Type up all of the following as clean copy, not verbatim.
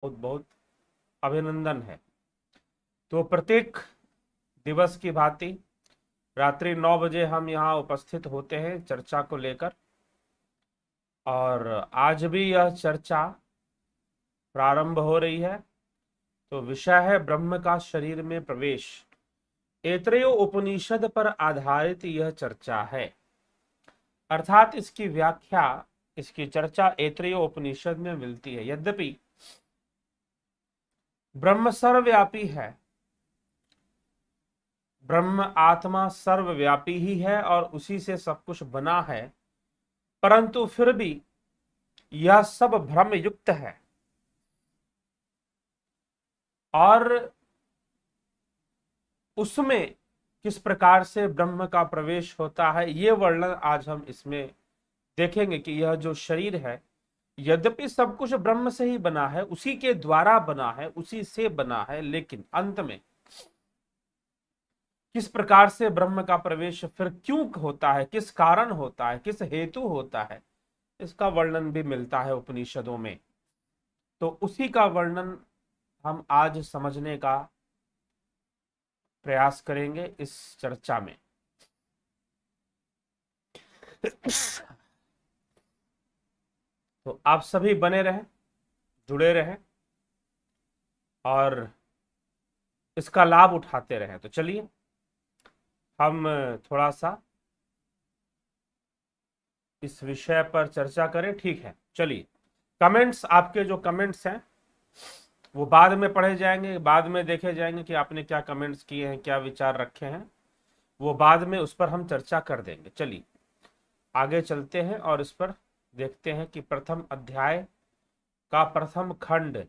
बहुत बहुत अभिनंदन है। तो प्रत्येक दिवस की भांति रात्रि 9 बजे हम यहाँ उपस्थित होते हैं चर्चा को लेकर, और आज भी यह चर्चा प्रारंभ हो रही है। तो विषय है ब्रह्म का शरीर में प्रवेश। ऐतरेय उपनिषद पर आधारित यह चर्चा है, अर्थात इसकी व्याख्या, इसकी चर्चा ऐतरेय उपनिषद में मिलती है। यद्यपि ब्रह्म सर्वव्यापी है, ब्रह्म आत्मा सर्वव्यापी ही है और उसी से सब कुछ बना है, परंतु फिर भी यह सब भ्रम युक्त है। और उसमें किस प्रकार से ब्रह्म का प्रवेश होता है, ये वर्णन आज हम इसमें देखेंगे कि यह जो शरीर है, यद्यपि सब कुछ ब्रह्म से ही बना है, उसी के द्वारा बना है, उसी से बना है, लेकिन अंत में किस प्रकार से ब्रह्म का प्रवेश फिर क्यों होता है, किस कारण होता है, किस हेतु होता है, इसका वर्णन भी मिलता है उपनिषदों में। तो उसी का वर्णन हम आज समझने का प्रयास करेंगे इस चर्चा में। तो आप सभी बने रहें, जुड़े रहें और इसका लाभ उठाते रहें। तो चलिए हम थोड़ा सा इस विषय पर चर्चा करें, ठीक है। चलिए, कमेंट्स, आपके जो कमेंट्स हैं वो बाद में पढ़े जाएंगे, बाद में देखे जाएंगे कि आपने क्या कमेंट्स किए हैं, क्या विचार रखे हैं, वो बाद में उस पर हम चर्चा कर देंगे। चलिए आगे चलते हैं और इस पर देखते हैं कि प्रथम अध्याय का प्रथम खंड।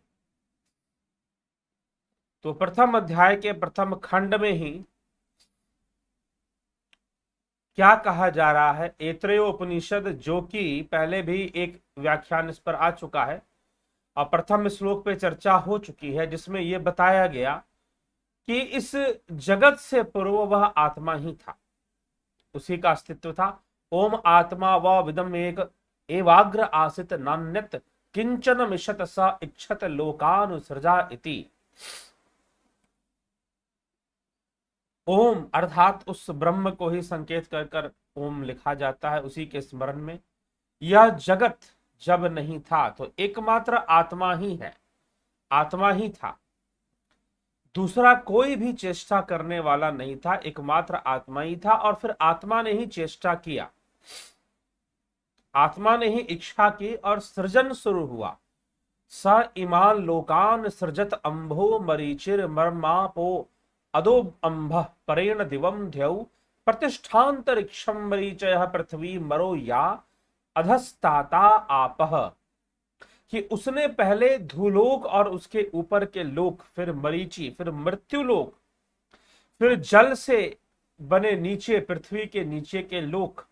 तो प्रथम अध्याय के प्रथम खंड में ही क्या कहा जा रहा है। ऐतरेय उपनिषद, जो कि पहले भी एक व्याख्यान इस पर आ चुका है और प्रथम श्लोक पे चर्चा हो चुकी है, जिसमें यह बताया गया कि इस जगत से पूर्व वह आत्मा ही था, उसी का अस्तित्व था। ओम आत्मा व विदम एक एवाग्र आसित नान्यत किंचन मिशत स इच्छत लोकानुसृजा इति। ओम अर्थात उस ब्रह्म को ही संकेत कर कर ओम लिखा जाता है, उसी के स्मरण में। यह जगत जब नहीं था तो एकमात्र आत्मा ही है, आत्मा ही था, दूसरा कोई भी चेष्टा करने वाला नहीं था, एकमात्र आत्मा ही था। और फिर आत्मा ने ही चेष्टा किया, आत्मा ने ही इच्छा की और सृजन शुरू हुआ। स इमान लोकान सृजत अंभो मरीचिर मर्मापो अदो अंभ परेण दिवम ध्यौ प्रतिष्ठांतरिक्षम मरीचय पृथ्वी मरो या अधस्ताता आपह। कि उसने पहले धूलोक और उसके ऊपर के लोक, फिर मरीचि, फिर मृत्युलोक, फिर जल से बने नीचे पृथ्वी के नीचे के लोक,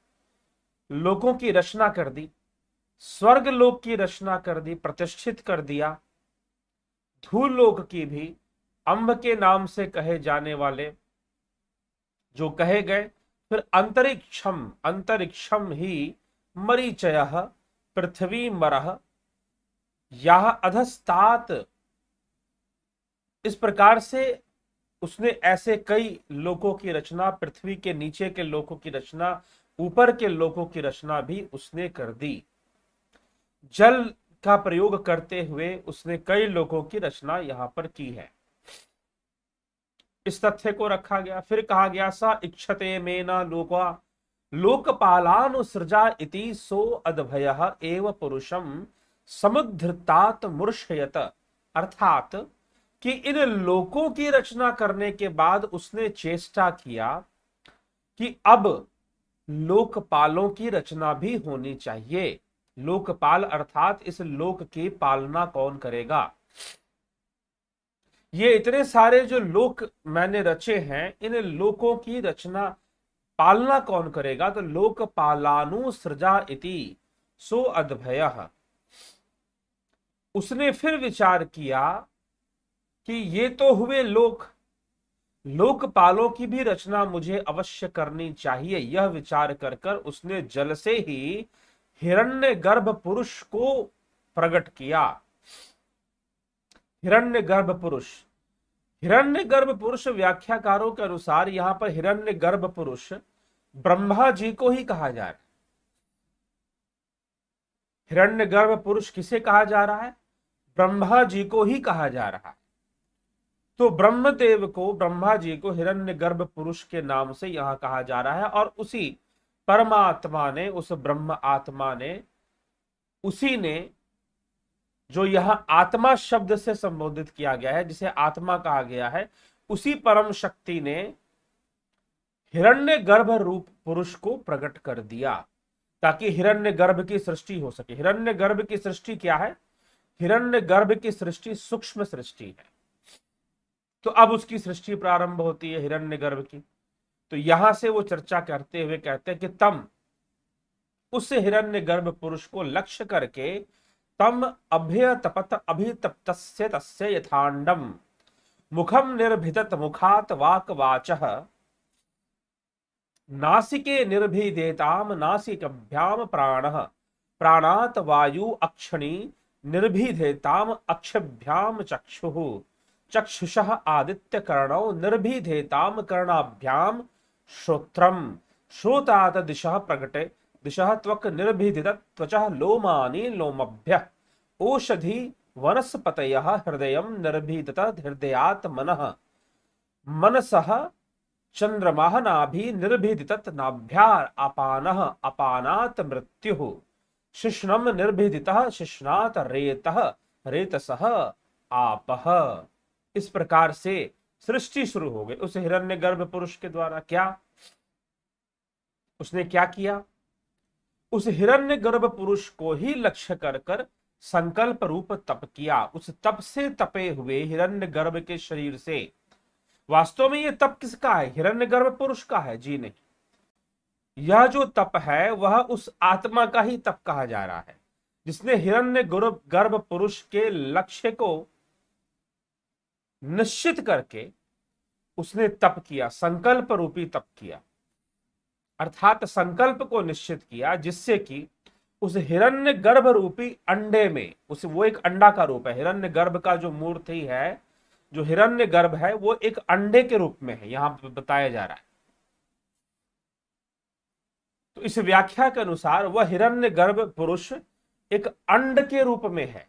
लोकों की रचना कर दी, स्वर्ग लोक की रचना कर दी, प्रतिष्ठित कर दिया। धूल लोक की भी, अंब के नाम से कहे जाने वाले जो कहे गए। फिर अंतरिक्षम, अंतरिक्षम ही मरीचय पृथ्वी मरह यह अधस्तात। इस प्रकार से उसने ऐसे कई लोकों की रचना, पृथ्वी के नीचे के लोकों की रचना, ऊपर के लोकों की रचना भी उसने कर दी। जल का प्रयोग करते हुए उसने कई लोकों की रचना यहां पर की है, इस तथ्य को रखा गया। फिर कहा गया सा इच्छते मेना लोका लोकपालानुसृजा इति सो अद्भयः एव पुरुषम समुद्धृतात मूर्छयत। अर्थात कि इन लोकों की रचना करने के बाद उसने चेष्टा किया कि अब लोकपालों की रचना भी होनी चाहिए। लोकपाल अर्थात इस लोक की पालना कौन करेगा। ये इतने सारे जो लोक मैंने रचे हैं, इन लोकों की रचना, पालना कौन करेगा। तो लोकपालानुसृजा इति सो अद्भयः। उसने फिर विचार किया कि ये तो हुए लोक, लोकपालों की भी रचना मुझे अवश्य करनी चाहिए। यह विचार कर कर उसने जल से ही हिरण्यगर्भ पुरुष को प्रकट किया। हिरण्यगर्भ पुरुष। हिरण्यगर्भ पुरुष व्याख्याकारों के अनुसार यहां पर हिरण्यगर्भ पुरुष ब्रह्मा जी को ही कहा जा रहा है। हिरण्यगर्भ पुरुष किसे कहा जा रहा है? ब्रह्मा जी को ही कहा जा रहा है। तो ब्रह्मदेव को, ब्रह्मा जी को हिरण्यगर्भ पुरुष के नाम से यहां कहा जा रहा है। और उसी परमात्मा ने, उस ब्रह्म आत्मा ने, उसी ने जो यहां आत्मा शब्द से संबोधित किया गया है, जिसे आत्मा कहा गया है, उसी परम शक्ति ने हिरण्यगर्भ रूप पुरुष को प्रकट कर दिया ताकि हिरण्यगर्भ की सृष्टि हो सके। हिरण्यगर्भ की सृष्टि क्या है? हिरण्यगर्भ की सृष्टि सूक्ष्म सृष्टि है। तो अब उसकी सृष्टि प्रारंभ होती है हिरण्यगर्भ की। तो यहां से वो चर्चा करते हुए कहते हैं कि तम, उस हिरण्यगर्भ पुरुष को लक्ष्य करके, तम अभ्य तपत अभितप्तस्य तस्य यथांडम मुखम निर्भिदत मुखात वाक वाचः नासिके निर्भिदेताम नासिकभ्याम प्राणः प्राणात वायु अक्षणी निर्भिदेताम अक्षभ्याम चक्षुः चक्षुषः आदित्य कर्णौ निर्भिदेताम कर्णाभ्याम श्रोत्रम श्रोतात दिशः प्रकटे दिशः त्वक निर्भिदित त्वचः लोमानि लोमभ्यः ओषधि वनस्पतयः हृदयं निर्भिदित हृदयात् मनः मनसः चंद्रमाः नाभि निर्भिदित नाभ्यार अपानः अपानात् मृत्युः शिश्नम निर्भिदितः शिश्नात् रेतः रेतसः आपः। इस प्रकार से सृष्टि शुरू हो गई उस हिरण्यगर्भ पुरुष के द्वारा। क्या उसने क्या किया? उस हिरण्यगर्भ पुरुष को ही लक्ष्य कर कर संकल्प रूप तप किया। उस तप से तपे हुए हिरण्यगर्भ के शरीर से, वास्तव में यह तप किसका है? हिरण्यगर्भ पुरुष का है जी नहीं। यह जो तप है वह उस आत्मा का ही तप कहा जा रहा है जिसने हिरण्यगर्भ पुरुष के लक्ष्य को निश्चित करके उसने तप किया, संकल्प रूपी तप किया। अर्थात संकल्प को निश्चित किया जिससे कि उस हिरण्यगर्भ रूपी अंडे में, उस वो एक अंडा का रूप है। हिरण्यगर्भ का जो मूर्ति है, जो हिरण्यगर्भ है, वो एक अंडे के रूप में है, यहां पर बताया जा रहा है। तो इस व्याख्या के अनुसार वह हिरण्यगर्भ पुरुष एक अंड के रूप में है।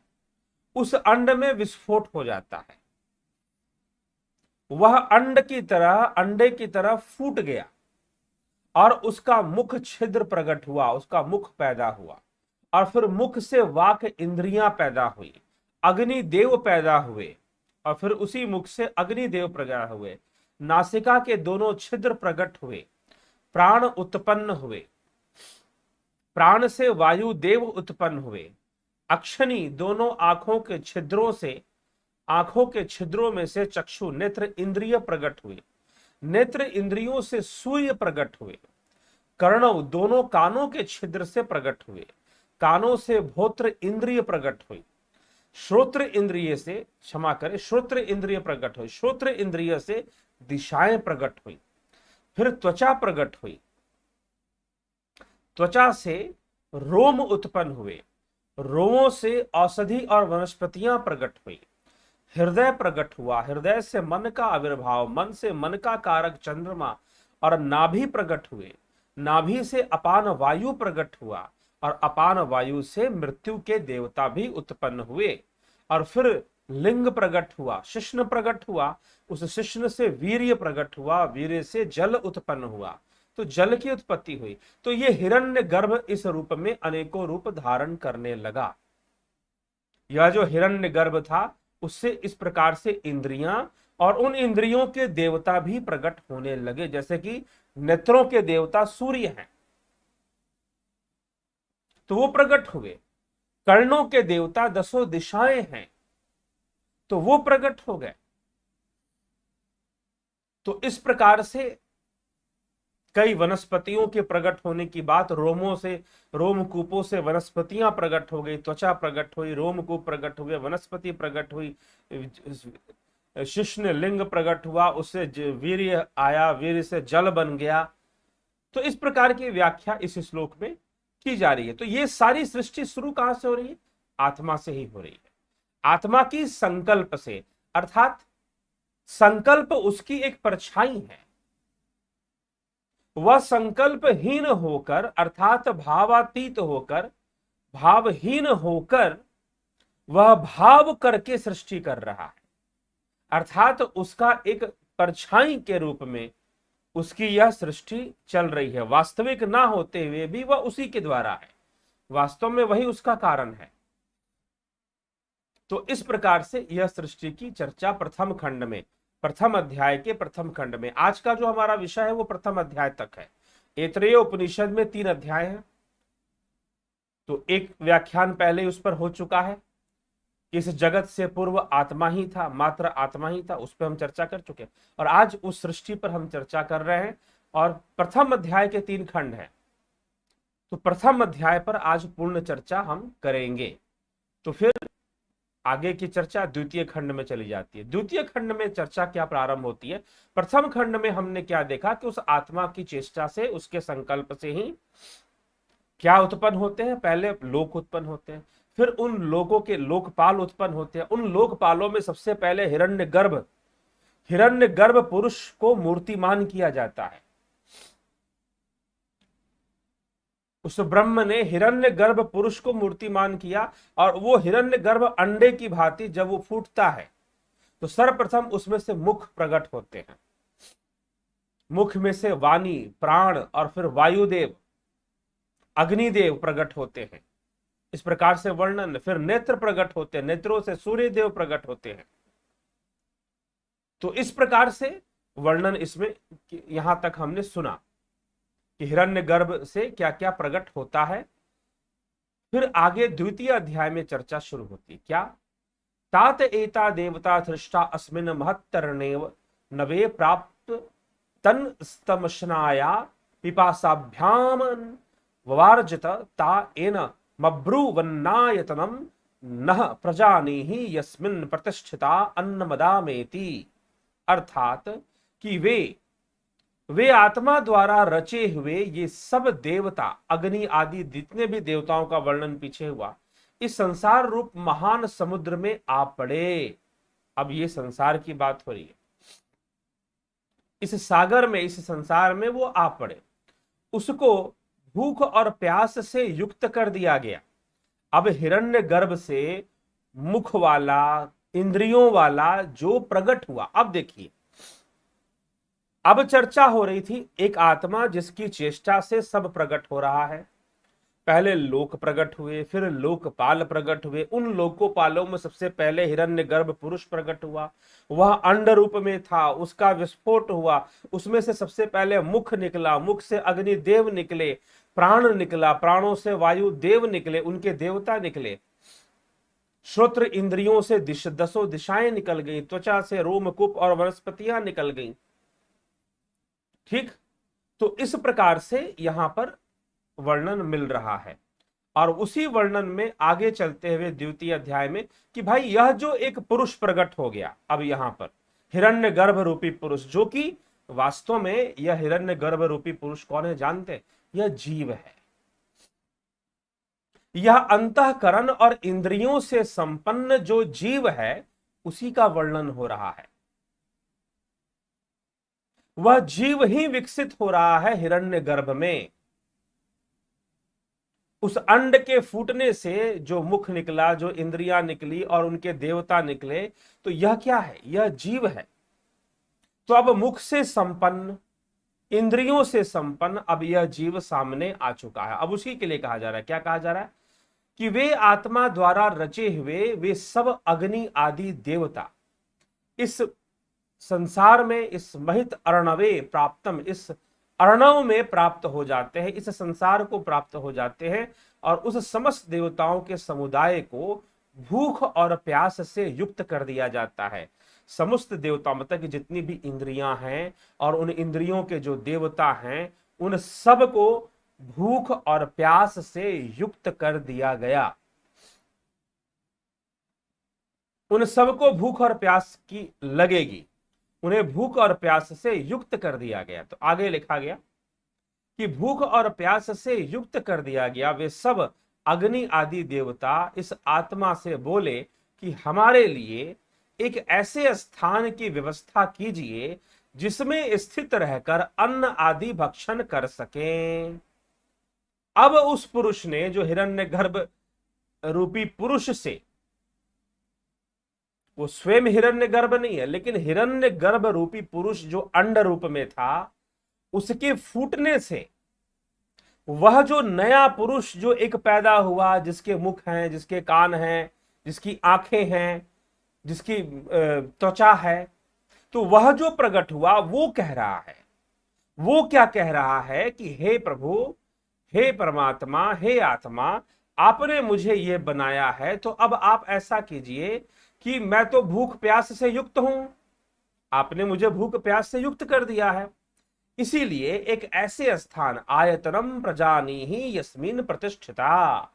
उस अंड में विस्फोट हो जाता है, वह अंडे की तरह फूट गया और उसका मुख छिद्र प्रकट हुआ, उसका मुख पैदा हुआ। और फिर मुख से वाक इंद्रियां पैदा हुई, अग्निदेव पैदा हुए, और फिर उसी मुख से अग्निदेव प्रकट हुए। नासिका के दोनों छिद्र प्रकट हुए, प्राण उत्पन्न हुए, प्राण से वायु देव उत्पन्न हुए। अक्षनी दोनों आंखों के छिद्रों से, आंखों के छिद्रों में से चक्षु नेत्र इंद्रिय प्रकट हुए, नेत्र इंद्रियों से सूर्य प्रकट हुए। कर्णव दोनों कानों के छिद्र से प्रकट हुए, कानों से भोत्र इंद्रिय प्रकट हुई। श्रोत्र इंद्रिय से, क्षमा करें, श्रोत्र इंद्रिय प्रकट हुई, श्रोत्र इंद्रिय से दिशाएं प्रकट हुई। फिर त्वचा प्रकट हुई, त्वचा से रोम उत्पन्न हुए, रोमों से औषधि और वनस्पतियां प्रकट हुई। हृदय प्रकट हुआ, हृदय से मन का आविर्भाव, मन से मन का कारक चंद्रमा और नाभि प्रकट हुए, नाभि से अपान वायु प्रकट हुआ और अपान वायु से मृत्यु के देवता भी उत्पन्न हुए। और फिर लिंग प्रकट हुआ, शिश्न प्रकट हुआ, उस शिश्न से वीर्य प्रकट हुआ, वीर्य से जल उत्पन्न हुआ, तो जल की उत्पत्ति हुई। तो ये हिरण्यगर्भ इस रूप में अनेकों रूप धारण करने लगा। यह जो हिरण्यगर्भ था उससे इस प्रकार से इंद्रियां और उन इंद्रियों के देवता भी प्रकट होने लगे। जैसे कि नेत्रों के देवता सूर्य हैं तो वो प्रकट हुए, कर्णों के देवता दसों दिशाएं हैं तो वो प्रकट हो गए। तो इस प्रकार से कई वनस्पतियों के प्रकट होने की बात, रोमों से, रोमकूपों से वनस्पतियां प्रकट हो गई, त्वचा प्रकट हुई, रोमकूप प्रकट हुए, वनस्पति प्रकट हुई, शिश्न लिंग प्रकट हुआ, उससे वीर्य आया, वीर्य से जल बन गया। तो इस प्रकार की व्याख्या इस श्लोक में की जा रही है। तो ये सारी सृष्टि शुरू कहां से हो रही है? आत्मा से ही हो रही है। आत्मा की संकल्प से, अर्थात संकल्प उसकी एक परछाई है। वह संकल्पहीन होकर, अर्थात भावातीत होकर, भावहीन होकर वह भाव करके सृष्टि कर रहा है। अर्थात उसका एक परछाई के रूप में उसकी यह सृष्टि चल रही है। वास्तविक ना होते हुए भी वह उसी के द्वारा है, वास्तव में वही उसका कारण है। तो इस प्रकार से यह सृष्टि की चर्चा प्रथम खंड में, प्रथम अध्याय के प्रथम खंड में, आज का जो हमारा विषय है वो प्रथम अध्याय तक है। ऐतरेय उपनिषद में 3 अध्याय हैं, तो एक व्याख्यान पहले उस पर हो चुका है। इस जगत से पूर्व आत्मा ही था, मात्र आत्मा ही था, उस पर हम चर्चा कर चुके हैं। और आज उस सृष्टि पर हम चर्चा कर रहे हैं, और प्रथम अध्याय के 3 खंड हैं, तो प्रथम अध्याय पर आज पूर्ण चर्चा हम करेंगे। तो फिर आगे की चर्चा द्वितीय खंड में चली जाती है। द्वितीय खंड में चर्चा क्या प्रारंभ होती है? प्रथम खंड में हमने क्या देखा कि उस आत्मा की चेष्टा से, उसके संकल्प से ही क्या उत्पन्न होते हैं? पहले लोक उत्पन्न होते हैं, फिर उन लोगों के लोकपाल उत्पन्न होते हैं। उन लोकपालों में सबसे पहले हिरण्यगर्भ पुरुष को मूर्तिमान किया जाता है। उस ब्रह्म ने हिरण्यगर्भ पुरुष को मूर्तिमान किया, और वो हिरण्यगर्भ अंडे की भांति जब वो फूटता है तो सर्वप्रथम उसमें से मुख प्रकट होते हैं। मुख में से वाणी, प्राण और फिर वायुदेव, अग्निदेव प्रकट होते हैं। इस प्रकार से वर्णन। फिर नेत्र प्रकट होते हैं, नेत्रों से सूर्यदेव प्रकट होते हैं। तो इस प्रकार से वर्णन इसमें यहां तक हमने सुना कि हिरण्यगर्भ से क्या क्या प्रकट होता है। फिर आगे द्वितीय अध्याय में चर्चा शुरू होती है। क्या? तात एता देवता धृष्टा अस्मिन् महत्तरणेव नवे प्राप्त तन स्तमशनाया पिपासाभ्याम ववार्जित ता एन मब्रुवन्नायतनम नः प्रजानीहि यस्मिन् प्रतिष्ठिता अन्नमदामेति। अर्थात कि वे आत्मा द्वारा रचे हुए ये सब देवता, अग्नि आदि जितने भी देवताओं का वर्णन पीछे हुआ, इस संसार रूप महान समुद्र में आ पड़े। अब ये संसार की बात हो रही है। इस सागर में, इस संसार में वो आ पड़े। उसको भूख और प्यास से युक्त कर दिया गया। अब हिरण्यगर्भ से मुख वाला, इंद्रियों वाला जो प्रकट हुआ, अब देखिए, अब चर्चा हो रही थी एक आत्मा जिसकी चेष्टा से सब प्रकट हो रहा है। पहले लोक प्रकट हुए, फिर लोकपाल प्रकट हुए। उन लोकोपालों में सबसे पहले हिरण्यगर्भ पुरुष प्रकट हुआ। वह अंड रूप में था, उसका विस्फोट हुआ, उसमें से सबसे पहले मुख निकला, मुख से अग्निदेव निकले, प्राण निकला, प्राणों से वायु देव निकले, उनके देवता निकले। श्रोत्र इंद्रियों से 10 दिशाएं निकल गई, त्वचा से रोमकूप और वनस्पतियां निकल गई। ठीक, तो इस प्रकार से यहां पर वर्णन मिल रहा है। और उसी वर्णन में आगे चलते हुए द्वितीय अध्याय में कि भाई यह जो एक पुरुष प्रकट हो गया, अब यहां पर हिरण्यगर्भ रूपी पुरुष, जो कि वास्तव में यह हिरण्यगर्भ रूपी पुरुष कौन है जानते? यह जीव है। यह अंतःकरण और इंद्रियों से संपन्न जो जीव है, उसी का वर्णन हो रहा है। वह जीव ही विकसित हो रहा है हिरण्यगर्भ में। उस अंड के फूटने से जो मुख निकला, जो इंद्रियां निकली और उनके देवता निकले, तो यह क्या है? यह जीव है। तो अब मुख से संपन्न, इंद्रियों से संपन्न, अब यह जीव सामने आ चुका है। अब उसी के लिए कहा जा रहा है, क्या कहा जा रहा है? कि वे आत्मा द्वारा रचे हुए वे सब अग्नि आदि देवता इस संसार में, इस महित अर्णवे प्राप्तम, इस अर्णव में प्राप्त हो जाते हैं, इस संसार को प्राप्त हो जाते हैं। और उस समस्त देवताओं के समुदाय को भूख और प्यास से युक्त कर दिया जाता है। समस्त देवता मतलब कि जितनी भी इंद्रियां हैं और उन इंद्रियों के जो देवता हैं, उन सब को भूख और प्यास से युक्त कर दिया गया। उन सबको भूख और प्यास की लगेगी, उन्हें भूख और प्यास से युक्त कर दिया गया। तो आगे लिखा गया कि भूख और प्यास से युक्त कर दिया गया। वे सब अग्नि आदि देवता इस आत्मा से बोले कि हमारे लिए एक ऐसे स्थान की व्यवस्था कीजिए जिसमें स्थित रहकर अन्न आदि भक्षण कर सकें। अब उस पुरुष ने, जो हिरण्यगर्भ रूपी पुरुष से, वो स्वयं हिरण्यगर्भ नहीं है, लेकिन हिरण्यगर्भ रूपी पुरुष जो अंड रूप में था, उसके फूटने से वह जो नया पुरुष जो एक पैदा हुआ, जिसके मुख हैं, जिसके कान हैं, जिसकी आंखें हैं, जिसकी त्वचा है, तो वह जो प्रकट हुआ वो कह रहा है, वो क्या कह रहा है कि हे प्रभु, हे परमात्मा, हे आत्मा, आपने मुझे ये बनाया है, तो अब आप ऐसा कीजिए कि मैं तो भूख प्यास से युक्त हूं, आपने मुझे भूख प्यास से युक्त कर दिया है, इसीलिए एक ऐसे स्थान, आयतनम प्रजानीहि यस्मिन प्रतिष्ठिता,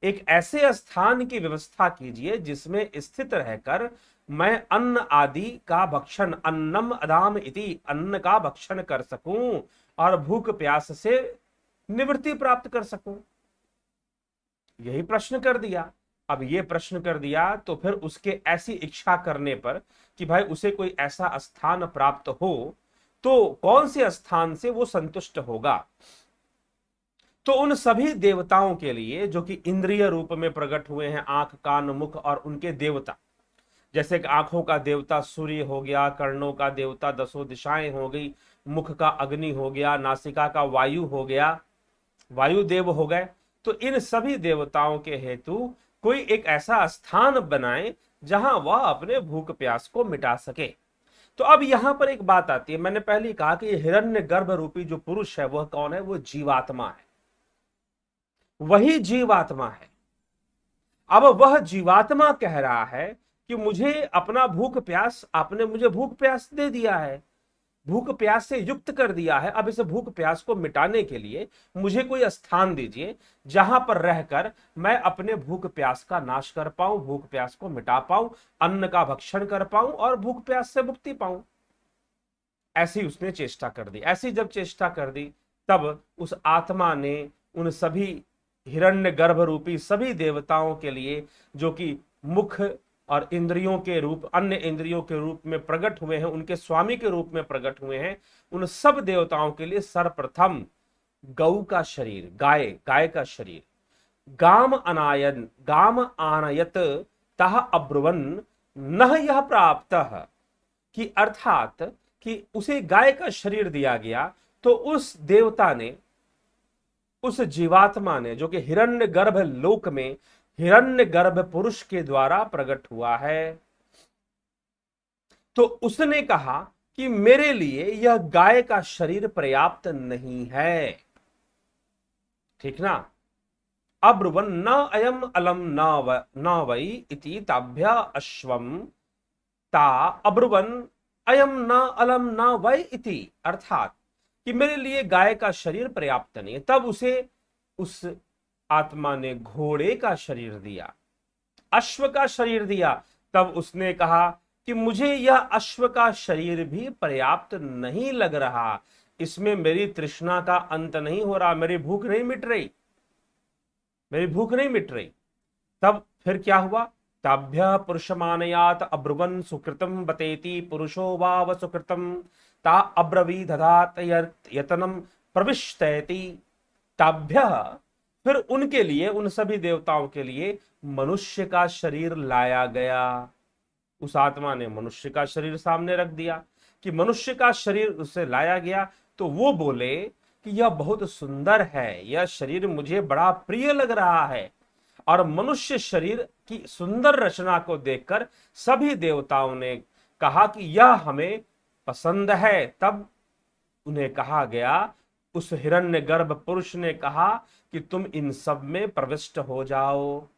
एक ऐसे स्थान की व्यवस्था कीजिए जिसमें स्थित रहकर मैं अन्न आदि का भक्षण, अन्नम अदाम इति, अन्न का भक्षण कर सकूं और भूख प्यास से निवृत्ति प्राप्त कर सकूं। यही प्रश्न कर दिया। अब ये प्रश्न कर दिया तो फिर उसके ऐसी इच्छा करने पर कि भाई उसे कोई ऐसा स्थान प्राप्त हो, तो कौन से स्थान से वो संतुष्ट होगा? तो उन सभी देवताओं के लिए जो कि इंद्रिय रूप में प्रकट हुए हैं, आंख, कान, मुख और उनके देवता, जैसे कि आंखों का देवता सूर्य हो गया, कर्णों का देवता दसों दिशाएं हो गई, मुख का अग्नि हो गया, नासिका का वायु हो गया, वायु देव हो गए, तो इन सभी देवताओं के हेतु कोई एक ऐसा स्थान बनाए जहां वह अपने भूख प्यास को मिटा सके। तो अब यहां पर एक बात आती है, मैंने पहले कहा कि हिरण्य गर्भ रूपी जो पुरुष है वह कौन है? वो जीवात्मा है, वही जीवात्मा है। अब वह जीवात्मा कह रहा है कि मुझे अपना भूख प्यास, आपने मुझे भूख प्यास दे दिया है, भूख प्यास से युक्त कर दिया है, अब इस भूख प्यास को मिटाने के लिए मुझे कोई स्थान दीजिए जहां पर रहकर मैं अपने भूख प्यास का नाश कर पाऊं, भूख प्यास को मिटा पाऊं, अन्न का भक्षण कर पाऊं और भूख प्यास से मुक्ति पाऊं। ऐसी उसने चेष्टा कर दी। ऐसी जब चेष्टा कर दी तब उस आत्मा ने उन सभी हिरण्य गर्भ रूपी सभी देवताओं के लिए, जो कि मुख और इंद्रियों के रूप, अन्य इंद्रियों के रूप में प्रकट हुए हैं, उनके स्वामी के रूप में प्रकट हुए हैं, उन सब देवताओं के लिए सर्वप्रथम गौ का शरीर, गाय का शरीर, गाम आनयत तह अब्रुवन न यह प्राप्त, कि अर्थात कि उसे गाय का शरीर दिया गया, तो उस देवता ने, उस जीवात्मा ने, जो कि हिरण्य गर्भ लोक में हिरण्य गर्भ पुरुष के द्वारा प्रकट हुआ है, तो उसने कहा कि मेरे लिए यह गाय का शरीर पर्याप्त नहीं है। ठीक ना? अब्रुवन न अयम अलम न वै इति ताभ्य अश्वम ता अब्रुवन अयम न अलम न वै इति, अर्थात कि मेरे लिए गाय का शरीर पर्याप्त नहीं है। तब उसे उस आत्मा ने घोड़े का शरीर दिया, अश्व का शरीर दिया। तब उसने कहा कि मुझे यह अश्व का शरीर भी पर्याप्त नहीं लग रहा, इसमें मेरी तृष्णा का अंत नहीं हो रहा, मेरी भूख नहीं मिट रही, मेरी भूख नहीं मिट रही। तब फिर क्या हुआ? ताभ्य पुरुषमानयात अब्रुवन सुकृतम बतेति पुरुषो वाव सुकृतम ता अब्रवी दधात यतनम प्रविष्टयति। ताभ्य, फिर उनके लिए, उन सभी देवताओं के लिए मनुष्य का शरीर लाया गया। उस आत्मा ने मनुष्य का शरीर सामने रख दिया कि मनुष्य का शरीर उससे लाया गया, तो वो बोले कि यह बहुत सुंदर है, यह शरीर मुझे बड़ा प्रिय लग रहा है। और मनुष्य शरीर की सुंदर रचना को देखकर सभी देवताओं ने कहा कि यह हमें पसंद है। तब उन्हें कहा गया, उस हिरण्यगर्भ पुरुष ने कहा कि तुम इन सब में प्रविष्ट हो जाओ,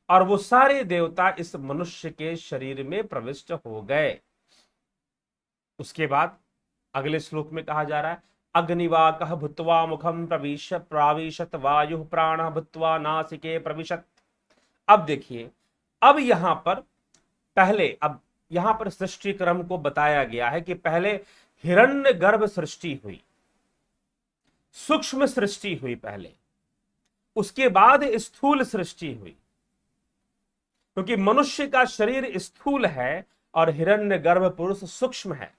और वो सारे देवता इस मनुष्य के शरीर में प्रविष्ट हो गए। उसके बाद अगले श्लोक में कहा जा रहा है, अग्निवाकः भूत्वा मुखम प्राविशत वायु प्राणः भूत्वा नासिके प्रविशत। अब देखिए, अब यहां पर पहले, अब यहां पर सृष्टि क्रम को बताया गया है कि पहले हिरण्य गर्भ सृष्टि हुई, सूक्ष्म सृष्टि हुई पहले, उसके बाद स्थूल सृष्टि हुई। क्योंकि मनुष्य का शरीर स्थूल है और हिरण्यगर्भ पुरुष सूक्ष्म है।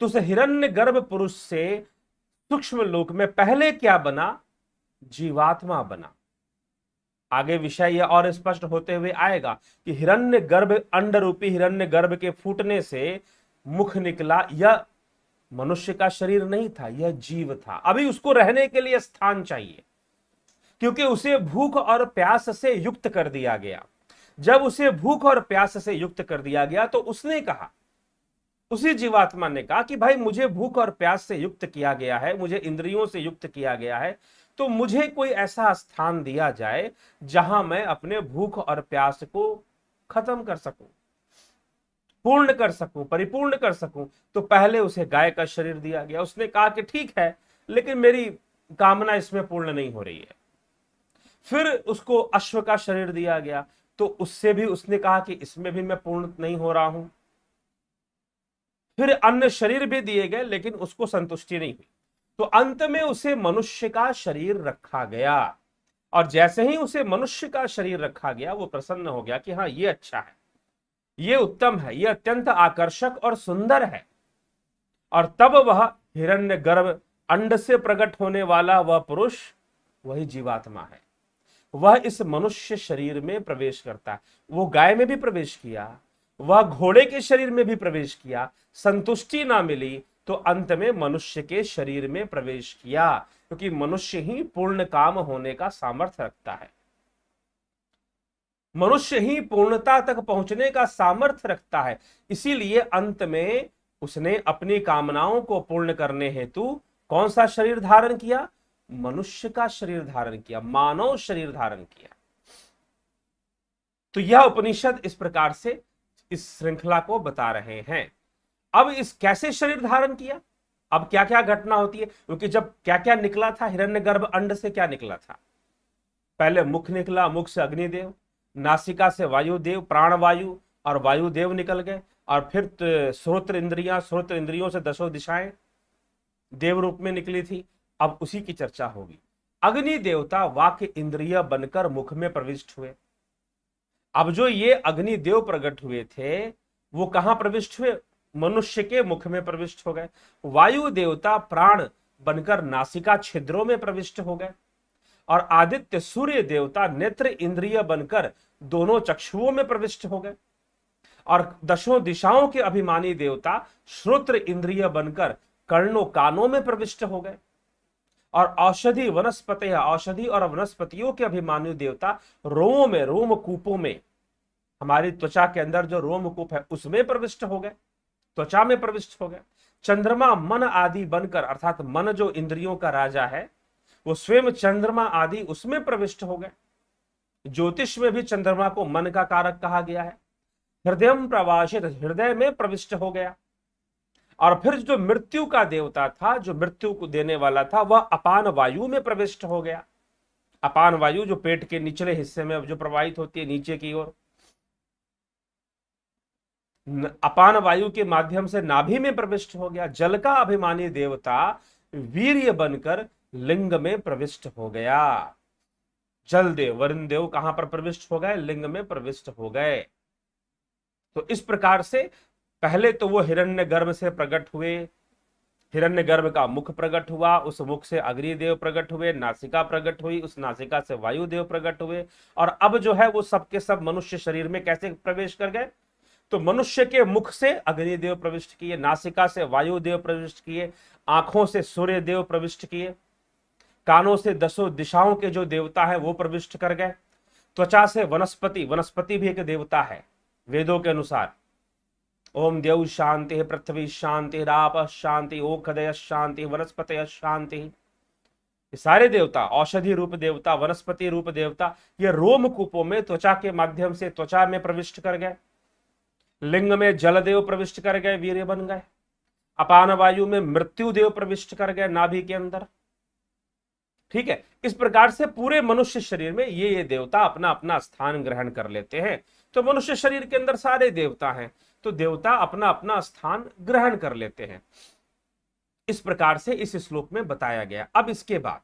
तो उस हिरण्यगर्भ पुरुष से सूक्ष्म लोक में पहले क्या बना? जीवात्मा बना। आगे विषय यह और स्पष्ट होते हुए आएगा कि हिरण्यगर्भ, अंड रूपी हिरण्यगर्भ के फूटने से मुख निकला। यह मनुष्य का शरीर नहीं था, यह जीव था। अभी उसको रहने के लिए स्थान चाहिए, क्योंकि उसे भूख और प्यास से युक्त कर दिया गया। जब उसे भूख और प्यास से युक्त कर दिया गया तो उसने कहा, उसी जीवात्मा ने कहा कि भाई मुझे भूख और प्यास से युक्त किया गया है, मुझे इंद्रियों से युक्त किया गया है, तो मुझे कोई ऐसा स्थान दिया जाए जहां मैं अपने भूख और प्यास को खत्म कर सकूं, पूर्ण कर सकूं, परिपूर्ण कर सकूं। तो पहले उसे गाय का शरीर दिया गया। उसने कहा कि ठीक है, लेकिन मेरी कामना इसमें पूर्ण नहीं हो रही है। फिर उसको अश्व का शरीर दिया गया, तो उससे भी उसने कहा कि इसमें भी मैं पूर्ण नहीं हो रहा हूं। फिर अन्य शरीर भी दिए गए, लेकिन उसको संतुष्टि नहीं हुई। तो अंत में उसे मनुष्य का शरीर रखा गया। और जैसे ही उसे मनुष्य का शरीर रखा गया, वो प्रसन्न हो गया कि हाँ, ये अच्छा है, ये उत्तम है, ये अत्यंत आकर्षक और सुंदर है। और तब वह हिरण्यगर्भ, अंड से प्रकट होने वाला वह पुरुष वही जीवात्मा है। वह इस मनुष्य शरीर में प्रवेश करता है। वो गाय में भी प्रवेश किया, वह घोड़े के शरीर में भी प्रवेश किया, संतुष्टि ना मिली तो अंत में मनुष्य के शरीर में प्रवेश किया, क्योंकि मनुष्य ही पूर्ण काम होने का सामर्थ्य रखता है। मनुष्य ही पूर्णता तक पहुंचने का सामर्थ्य रखता है। इसीलिए अंत में उसने अपनी कामनाओं को पूर्ण करने हेतु कौन सा शरीर धारण किया? मनुष्य का शरीर धारण किया, मानव शरीर धारण किया। तो यह उपनिषद इस प्रकार से इस श्रृंखला को बता रहे हैं। अब इस कैसे शरीर धारण किया, अब क्या क्या घटना होती है, क्योंकि जब क्या क्या निकला था हिरण्यगर्भ अंड से, क्या निकला था? पहले मुख निकला, मुख से अग्निदेव, नासिका से वायुदेव, प्राणवायु और वायुदेव निकल गए। और फिर श्रोत्र इंद्रियां, श्रोत्र इंद्रियों से दसों दिशाएं देव रूप में निकली थी। अब उसी की चर्चा होगी। अग्नि देवता वाक्य इंद्रिय बनकर मुख में प्रविष्ट हुए। अब जो ये अग्निदेव प्रकट हुए थे, वो कहां प्रविष्ट हुए? मनुष्य के मुख में प्रविष्ट हो गए। वायु देवता प्राण बनकर नासिका छिद्रों में प्रविष्ट हो गए। और आदित्य सूर्य देवता नेत्र इंद्रिय बनकर दोनों चक्षुओं में प्रविष्ट हो गए। और दशों दिशाओं के अभिमानी देवता श्रोत्र इंद्रिय बनकर कर्णों कानों में प्रविष्ट हो गए। और औषधि वनस्पति, औषधि और वनस्पतियों के अभिमानी देवता रोमों में, रोमकूपों में, हमारी त्वचा के अंदर जो रोमकूप है उसमें प्रविष्ट हो गए, त्वचा में प्रविष्ट हो गए। चंद्रमा मन आदि बनकर, अर्थात मन जो इंद्रियों का राजा है, वो स्वयं चंद्रमा आदि उसमें प्रविष्ट हो गए। ज्योतिष में भी चंद्रमा को मन का कारक कहा गया है। हृदय प्रवासित, हृदय में प्रविष्ट हो गया। और फिर जो मृत्यु का देवता था, जो मृत्यु को देने वाला था, वह अपान वायु में प्रविष्ट हो गया। अपान वायु जो पेट के निचले हिस्से में जो प्रवाहित होती है नीचे की ओर, अपान वायु के माध्यम से नाभि में प्रविष्ट हो गया। जल का अभिमानी देवता वीर्य बनकर लिंग में प्रविष्ट हो गया। जल देव, वरुण देव कहां पर प्रविष्ट हो गए? लिंग में प्रविष्ट हो गए। तो इस प्रकार से पहले तो वो हिरण्यगर्भ से प्रकट हुए, हिरण्यगर्भ का मुख प्रकट हुआ, उस मुख से अग्निदेव प्रकट हुए, नासिका प्रकट हुई, उस नासिका से वायुदेव प्रकट हुए। और अब जो है वो सबके सब मनुष्य शरीर में कैसे प्रवेश कर गए? तो मनुष्य के मुख से अग्निदेव प्रविष्ट किए, नासिका से वायुदेव प्रविष्ट किए, आंखों से सूर्यदेव प्रविष्ट किए, कानों से दसों दिशाओं के जो देवता है वो प्रविष्ट कर गए, त्वचा से वनस्पति, वनस्पति भी एक देवता है वेदों के अनुसार। ओम देव शांति, पृथ्वी शांति, राप शांति, ओखदय शांति, वनस्पति शांति। ये सारे देवता, औषधि रूप देवता, वनस्पति रूप देवता, ये रोमकूपों में त्वचा के माध्यम से त्वचा में प्रविष्ट कर गए। लिंग में जलदेव प्रविष्ट कर गए, वीर्य बन गए। अपान वायु में मृत्यु देव प्रविष्ट कर गए, नाभि के अंदर। ठीक है, इस प्रकार से पूरे मनुष्य शरीर में ये देवता अपना अपना स्थान ग्रहण कर लेते हैं। तो मनुष्य शरीर के अंदर सारे देवता हैं, तो देवता अपना अपना स्थान ग्रहण कर लेते हैं। इस प्रकार से इस श्लोक में बताया गया। अब इसके बाद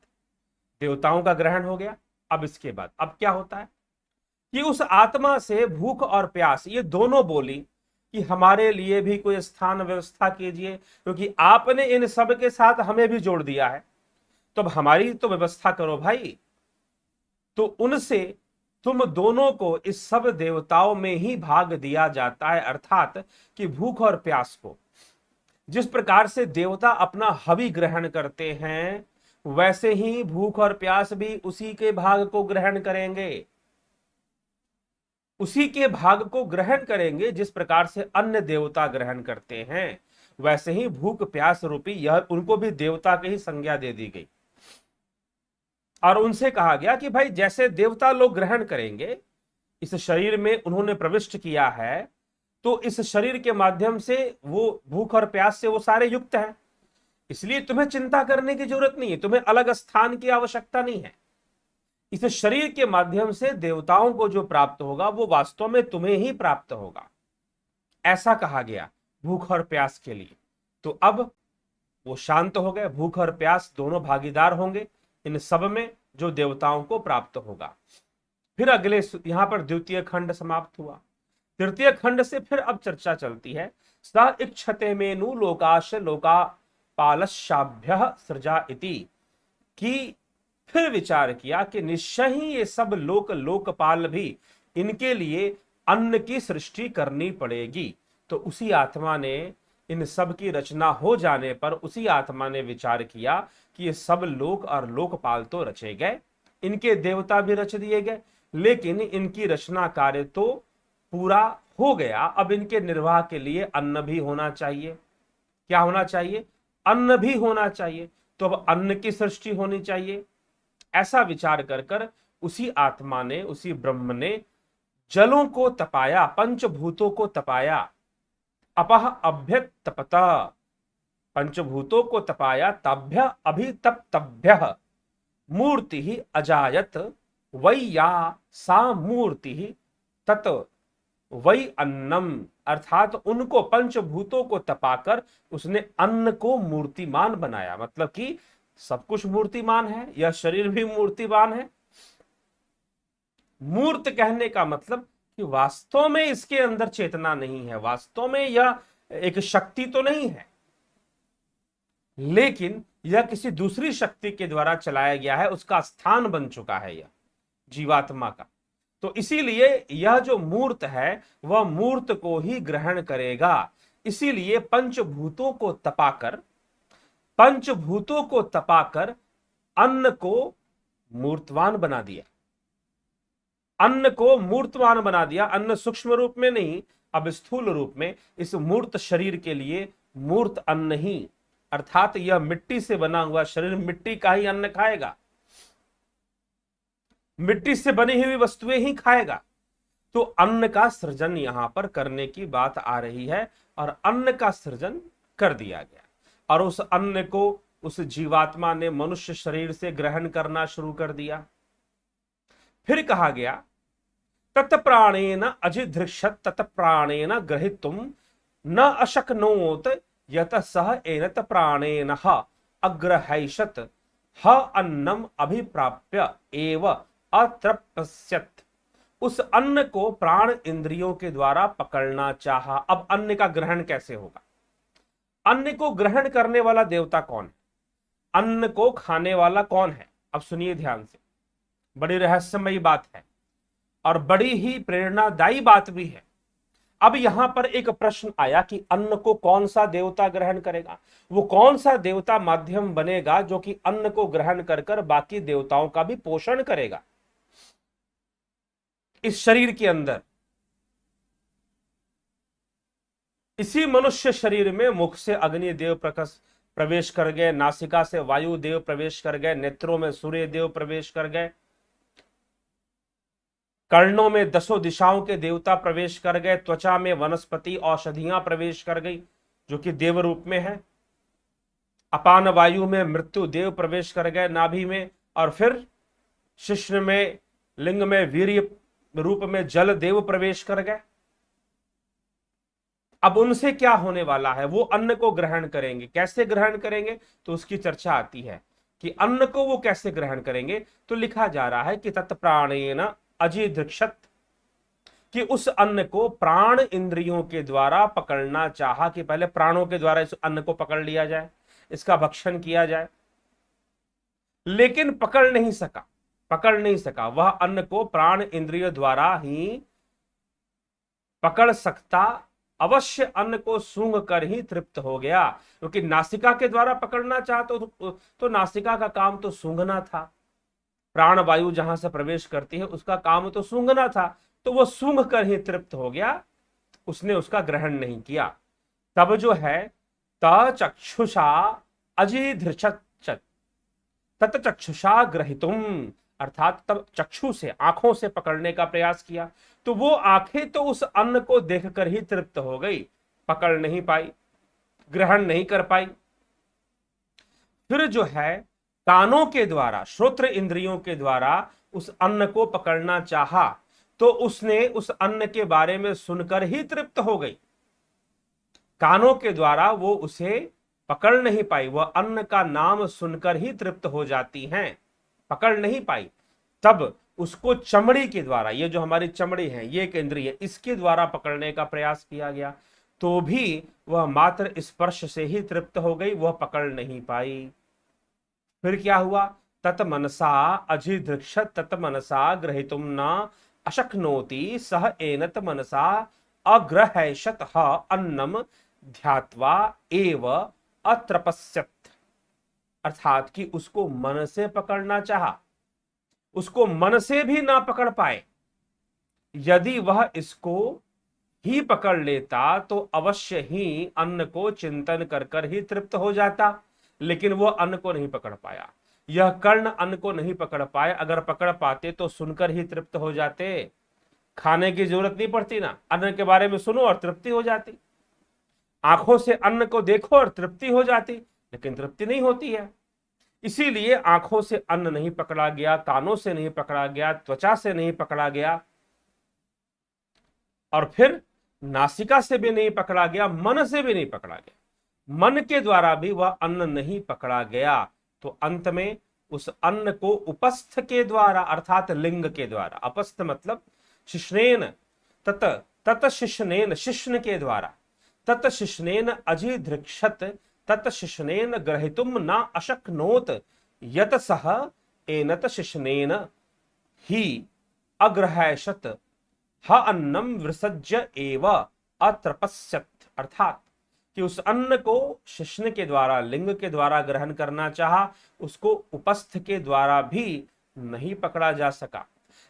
देवताओं का ग्रहण हो गया। अब इसके बाद अब क्या होता है? कि उस आत्मा से भूख और प्यास ये दोनों बोली कि हमारे लिए भी कोई स्थान व्यवस्था कीजिए, क्योंकि आपने इन सब के साथ हमें भी जोड़ दिया है, तो अब हमारी तो व्यवस्था करो भाई। तो उनसे तुम दोनों को इस सब देवताओं में ही भाग दिया जाता है, अर्थात कि भूख और प्यास को जिस प्रकार से देवता अपना हवि ग्रहण करते हैं, वैसे ही भूख और प्यास भी उसी के भाग को ग्रहण करेंगे, उसी के भाग को ग्रहण करेंगे। जिस प्रकार से अन्य देवता ग्रहण करते हैं, वैसे ही भूख प्यास रूपी यह उनको भी देवता की ही संज्ञा दे दी गई। और उनसे कहा गया कि भाई जैसे देवता लोग ग्रहण करेंगे, इस शरीर में उन्होंने प्रविष्ट किया है, तो इस शरीर के माध्यम से वो भूख और प्यास से वो सारे युक्त हैं, इसलिए तुम्हें चिंता करने की जरूरत नहीं है, तुम्हें अलग स्थान की आवश्यकता नहीं है। इस शरीर के माध्यम से देवताओं को जो प्राप्त होगा वो वास्तव में तुम्हें ही प्राप्त होगा, ऐसा कहा गया भूख और प्यास के लिए। तो अब वो शांत हो गए, भूख और प्यास दोनों भागीदार होंगे इन सब में जो देवताओं को प्राप्त होगा। फिर अगले यहां पर द्वितीय खंड समाप्त हुआ। तृतीय खंड से फिर अब चर्चा चलती है। स इच्छते मेनु लोकाश लोकापालशाभ्य सृजा इति, कि फिर विचार किया कि निश्चय ही ये सब लोकपाल भी, इनके लिए अन्न की सृष्टि करनी पड़ेगी। तो उसी आत्मा ने इन सब की रचना हो जाने पर उसी आत्मा ने विचार किया कि ये सब लोक और लोकपाल तो रचे गए, इनके देवता भी रच दिए गए, लेकिन इनकी रचना कार्य तो पूरा हो गया। अब इनके निर्वाह के लिए अन्न भी होना चाहिए। क्या होना चाहिए? अन्न भी होना चाहिए। तो अब अन्न की सृष्टि होनी चाहिए। ऐसा विचार कर कर उसी आत्मा ने, उसी ब्रह्म ने जलों को तपाया, पंचभूतों को तपाया। अपह अभ्य तपता, पंचभूतों को तपाया। तभ्य अभितप्तभ्य मूर्ति ही अजायत, वै या सा मूर्ति ही तत् वही अन्नम, अर्थात उनको पंचभूतों को तपाकर उसने अन्न को मूर्तिमान बनाया। मतलब कि सब कुछ मूर्तिमान है, यह शरीर भी मूर्तिमान है। मूर्त कहने का मतलब कि वास्तव में इसके अंदर चेतना नहीं है, वास्तव में यह एक शक्ति तो नहीं है, लेकिन यह किसी दूसरी शक्ति के द्वारा चलाया गया है, उसका स्थान बन चुका है यह जीवात्मा का। तो इसीलिए यह जो मूर्त है वह मूर्त को ही ग्रहण करेगा। इसीलिए पंचभूतों को तपाकर अन्न को मूर्तवान बना दिया, अन्न को मूर्तवान बना दिया। अन्न सूक्ष्म रूप में नहीं, अब स्थूल रूप में इस मूर्त शरीर के लिए मूर्त अन्न ही, अर्थात यह मिट्टी से बना हुआ शरीर मिट्टी का ही अन्न खाएगा, मिट्टी से बनी हुई वस्तुएं ही खाएगा। तो अन्न का सृजन यहां पर करने की बात आ रही है, और अन्न का सृजन कर दिया गया। और उस अन्न को उस जीवात्मा ने मनुष्य शरीर से ग्रहण करना शुरू कर दिया। फिर कहा गया तत्प्राणेन अजिधृक्षत तत्प्राणेन ग्रहीतुम न अशक्नोत यत सह एनत प्राणेन अग्रहैषत ह अन्नम अभिप्राप्य एव अतृप्स्यत। उस अन्न को प्राण इंद्रियों के द्वारा पकड़ना चाहा। अब अन्न का ग्रहण कैसे होगा? अन्न को ग्रहण करने वाला देवता कौन है? अन्न को खाने वाला कौन है? अब सुनिए ध्यान से, बड़ी रहस्यमयी बात है और बड़ी ही प्रेरणादायी बात भी है। अब यहां पर एक प्रश्न आया कि अन्न को कौन सा देवता ग्रहण करेगा? वो कौन सा देवता माध्यम बनेगा जो कि अन्न को ग्रहण कर कर बाकी देवताओं का भी पोषण करेगा इस शरीर के अंदर? इसी मनुष्य शरीर में मुख से अग्नि देव प्रवेश कर गए, नासिका से वायु देव प्रवेश कर गए, नेत्रों में सूर्य देव प्रवेश कर गए, कर्णों में दसों दिशाओं के देवता प्रवेश कर गए, त्वचा में वनस्पति औषधियां प्रवेश कर गई जो कि देव रूप में है, अपान वायु में मृत्यु देव प्रवेश कर गए नाभि में, और फिर शिश्न में, लिंग में वीर्य रूप में जल देव प्रवेश कर गए। अब उनसे क्या होने वाला है? वो अन्न को ग्रहण करेंगे। कैसे ग्रहण करेंगे? तो उसकी चर्चा आती है कि अन्न को वो कैसे ग्रहण करेंगे। तो लिखा जा रहा है कि तत्प्राणेन अजिधृक्षत, कि उस अन्न को प्राण इंद्रियों के द्वारा पकड़ना चाहा, कि पहले प्राणों के द्वारा इस अन्न को पकड़ लिया जाए, इसका भक्षण किया जाए, लेकिन पकड़ नहीं सका। वह अन्न को प्राण इंद्रियों द्वारा ही पकड़ सकता, अवश्य अन्न को सूंघ कर ही तृप्त हो गया, क्योंकि नासिका के द्वारा पकड़ना चाह तो नासिका का काम तो सूंघना था, प्राण वायु जहां से प्रवेश करती है उसका काम तो सूंघना था, तो वो सूंघ कर ही तृप्त हो गया, उसने उसका ग्रहण नहीं किया। तब जो है तचक्षुषा अजिधृक्षत तत्चक्षुषा ग्रहितुम, अर्थात तब चक्षु से, आंखों से पकड़ने का प्रयास किया, तो वो आंखें तो उस अन्न को देखकर ही तृप्त हो गई, पकड़ नहीं पाई, ग्रहण नहीं कर पाई। फिर जो है कानों के द्वारा, श्रोत्र इंद्रियों के द्वारा उस अन्न को पकड़ना चाहा, तो उसने उस अन्न के बारे में सुनकर ही तृप्त हो गई, कानों के द्वारा वो उसे पकड़ नहीं पाई, वह अन्न का नाम सुनकर ही तृप्त हो जाती हैं, पकड़ नहीं पाई। तब उसको चमड़ी के द्वारा, ये जो हमारी चमड़ी है, ये एक इंद्रिय, इसके द्वारा पकड़ने का प्रयास किया गया, तो भी वह मात्र स्पर्श से ही तृप्त हो गई, वह पकड़ नहीं पाई। फिर क्या हुआ? तत्मनसा अजिधृक्षत तत्मनसा ग्रहितुम न अशक्नोति सह एनत मनसा अग्रहैषत अन्नम ध्यात्वा एव अत्रपस्यत, अर्थात कि उसको मन से पकड़ना चाहा, उसको मन से भी ना पकड़ पाए। यदि वह इसको ही पकड़ लेता तो अवश्य ही अन्न को चिंतन कर कर ही तृप्त हो जाता, लेकिन वह अन्न को नहीं पकड़ पाया, यह कर्ण अन्न को नहीं पकड़ पाए। अगर पकड़ पाते तो सुनकर ही तृप्त हो जाते, खाने की जरूरत नहीं पड़ती ना, अन्न के बारे में सुनो और तृप्ति हो जाती, आंखों से अन्न को देखो और तृप्ति हो जाती, लेकिन तृप्ति नहीं होती है। इसीलिए आंखों से अन्न नहीं पकड़ा गया, कानों से नहीं पकड़ा गया, त्वचा से नहीं पकड़ा गया, और फिर नासिका से भी नहीं पकड़ा गया, मन से भी नहीं पकड़ा गया, मन के द्वारा भी वह अन्न नहीं पकड़ा गया। तो अंत में उस अन्न को उपस्थ के द्वारा, अर्थात लिंग के द्वारा, अपस्थ मतलब शिश्नेन, तत शिश्नेन, शिश्न के द्वारा, तत शिश्नेन अजिधृक्षत तत शिश्नेन ग्रहितुम न अशक्नोत यत सह एनत शिश्नेन ही अग्रहैषत अन्नम विसर्ज्य एव अत्रपस्यत, अर्थात कि उस अन्न को शिश्न के द्वारा, लिंग के द्वारा ग्रहण करना चाहा, उसको उपस्थ के द्वारा भी नहीं पकड़ा जा सका।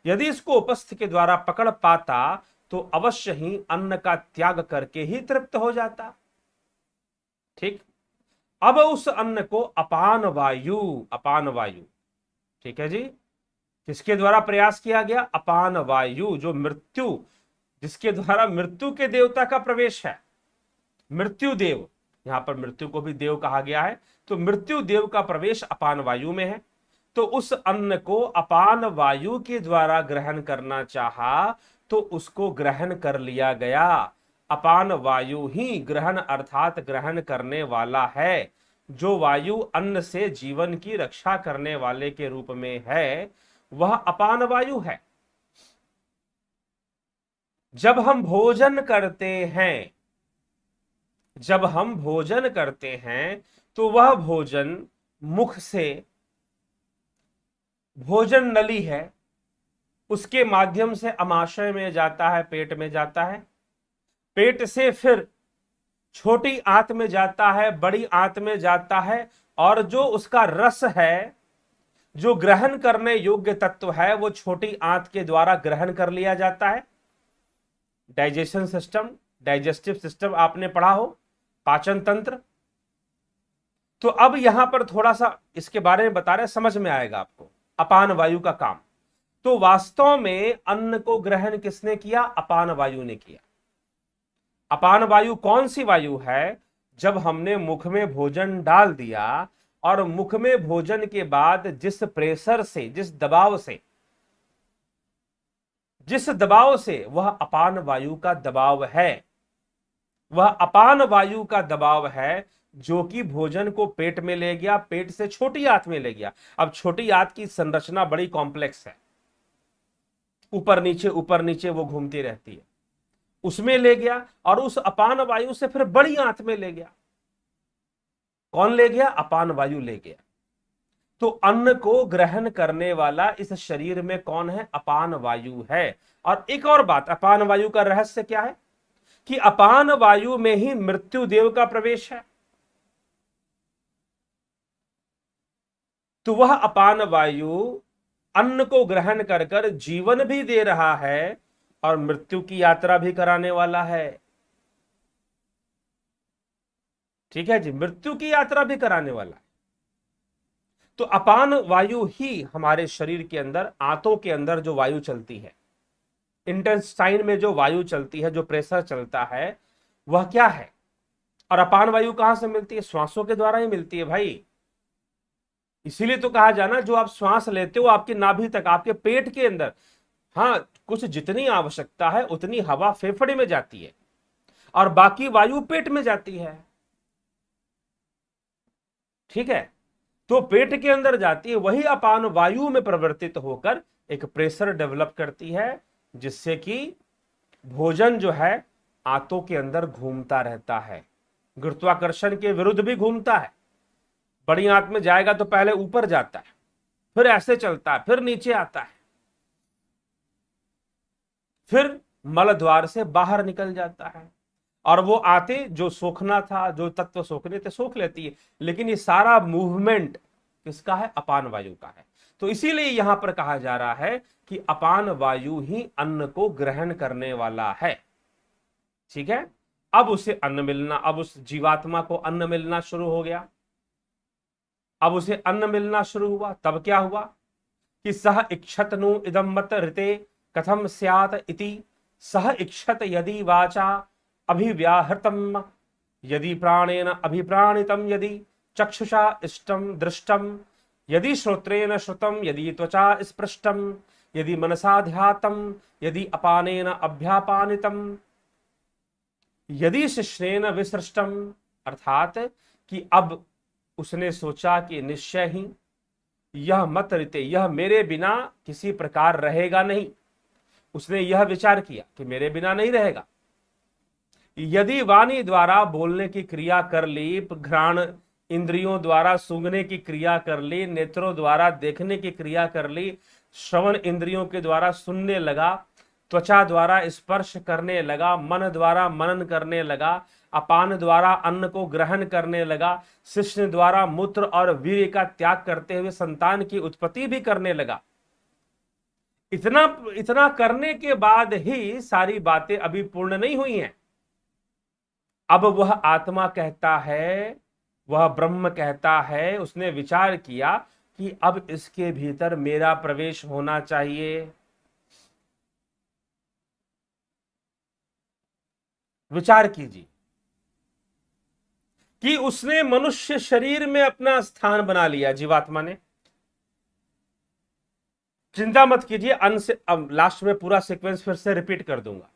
यदि इसको उपस्थ के द्वारा पकड़ पाता तो अवश्य ही अन्न का त्याग करके ही तृप्त हो जाता। ठीक, अब उस अन्न को अपान वायु, अपान वायु, ठीक है जी, किसके द्वारा प्रयास किया गया? अपान वायु, जो मृत्यु, जिसके द्वारा मृत्यु के देवता का प्रवेश है, मृत्यु देव, यहां पर मृत्यु को भी देव कहा गया है, तो मृत्यु देव का प्रवेश अपान वायु में है। तो उस अन्न को अपान वायु के द्वारा ग्रहण करना चाहा तो उसको ग्रहण कर लिया गया। अपान वायु ही ग्रहण अर्थात ग्रहण करने वाला है। जो वायु अन्न से जीवन की रक्षा करने वाले के रूप में है वह अपान वायु है। जब हम भोजन करते हैं तो वह भोजन मुख से, भोजन नली है, उसके माध्यम से अमाशय में जाता है, पेट में जाता है, पेट से फिर छोटी आंत में जाता है, बड़ी आंत में जाता है, और जो उसका रस है, जो ग्रहण करने योग्य तत्व है, वो छोटी आंत के द्वारा ग्रहण कर लिया जाता है। डाइजेशन सिस्टम, डाइजेस्टिव सिस्टम आपने पढ़ा हो, पाचन तंत्र। तो अब यहां पर थोड़ा सा इसके बारे में बता रहे, समझ में आएगा आपको अपान वायु का काम। तो वास्तव में अन्न को ग्रहण किसने किया? अपान वायु ने किया। अपान वायु कौन सी वायु है? जब हमने मुख में भोजन डाल दिया और मुख में भोजन के बाद जिस प्रेशर से, जिस दबाव से वह अपान वायु का दबाव है, वह अपान वायु का दबाव है जो कि भोजन को पेट में ले गया, पेट से छोटी आंत में ले गया। अब छोटी आंत की संरचना बड़ी कॉम्प्लेक्स है, ऊपर नीचे वो घूमती रहती है, उसमें ले गया और उस अपान वायु से फिर बड़ी आंत में ले गया। कौन ले गया? अपान वायु ले गया। तो अन्न को ग्रहण करने वाला इस शरीर में कौन है? अपान वायु है। और एक और बात, अपान वायु का रहस्य क्या है कि अपान वायु में ही मृत्यु देव का प्रवेश है। तो वह अपान वायु अन्न को ग्रहण कर कर जीवन भी दे रहा है और मृत्यु की यात्रा भी कराने वाला है। ठीक है जी, मृत्यु की यात्रा भी कराने वाला है। तो अपान वायु ही हमारे शरीर के अंदर, आंतों के अंदर जो वायु चलती है, इंटेस्टाइन में जो वायु चलती है, जो प्रेशर चलता है, वह क्या है? और अपान वायु कहां से मिलती है? श्वासों के द्वारा ही मिलती है भाई। इसीलिए तो कहा जाना, जो आप श्वास लेते हो आपकी नाभि तक, आपके पेट के अंदर, हाँ, कुछ जितनी आवश्यकता है उतनी हवा फेफड़े में जाती है और बाकी वायु पेट में जाती है। ठीक है, तो पेट के अंदर जाती है, वही अपान वायु में परिवर्तित होकर एक प्रेशर डेवलप करती है, जिससे कि भोजन जो है आंतों के अंदर घूमता रहता है, गुरुत्वाकर्षण के विरुद्ध भी घूमता है। बड़ी आंत में जाएगा तो पहले ऊपर जाता है, फिर ऐसे चलता है, फिर नीचे आता है, फिर मल द्वार से बाहर निकल जाता है। और वो आते जो सोखना था, जो तत्व सोखने थे, सोख लेती है, लेकिन ये सारा मूवमेंट किसका है? अपान वायु का है। तो इसीलिए यहां पर कहा जा रहा है कि अपान वायु ही अन्न को ग्रहण करने वाला है। ठीक है, अब उसे अन्न मिलना, अब उस जीवात्मा को अन्न मिलना शुरू हो गया। अब उसे अन्न मिलना शुरू हुआ, तब क्या हुआ कि सह इक्षत नु इदम मत ऋते कथम स्यात इति, सह इक्षत यदि वाचा अभिव्याहृतम, यदि प्राणेन अभिप्राणितम, यदि चक्षुषा इष्टम दृष्टम, यदि श्रोत्रेण श्रुतम, यदि त्वचा स्पृष्टम, यदि मनसा ध्यातम, यदि अपानेन अभ्यापानितम, यदि शिश्नेन विसृष्टम। अर्थात कि अब उसने सोचा कि निश्चय ही यह मत ऋते, यह मेरे बिना किसी प्रकार रहेगा नहीं। उसने यह विचार किया कि मेरे बिना नहीं रहेगा। यदि वाणी द्वारा बोलने की क्रिया कर ली, घ्राण इंद्रियों द्वारा सूंघने की क्रिया कर ली, नेत्रों द्वारा देखने की क्रिया कर ली, श्रवण इंद्रियों के द्वारा सुनने लगा, त्वचा द्वारा स्पर्श करने लगा, मन द्वारा मनन करने लगा, अपान द्वारा अन्न को ग्रहण करने लगा, शिश्न द्वारा मूत्र और वीर्य का त्याग करते हुए संतान की उत्पत्ति भी करने लगा। इतना इतना करने के बाद ही सारी बातें अभी पूर्ण नहीं हुई हैं। अब वह आत्मा कहता है, वह ब्रह्म कहता है, उसने विचार किया कि अब इसके भीतर मेरा प्रवेश होना चाहिए। विचार कीजिए कि उसने मनुष्य शरीर में अपना स्थान बना लिया, जीवात्मा ने। चिंता मत कीजिए, अंत से अब लास्ट में पूरा सीक्वेंस फिर से रिपीट कर दूंगा।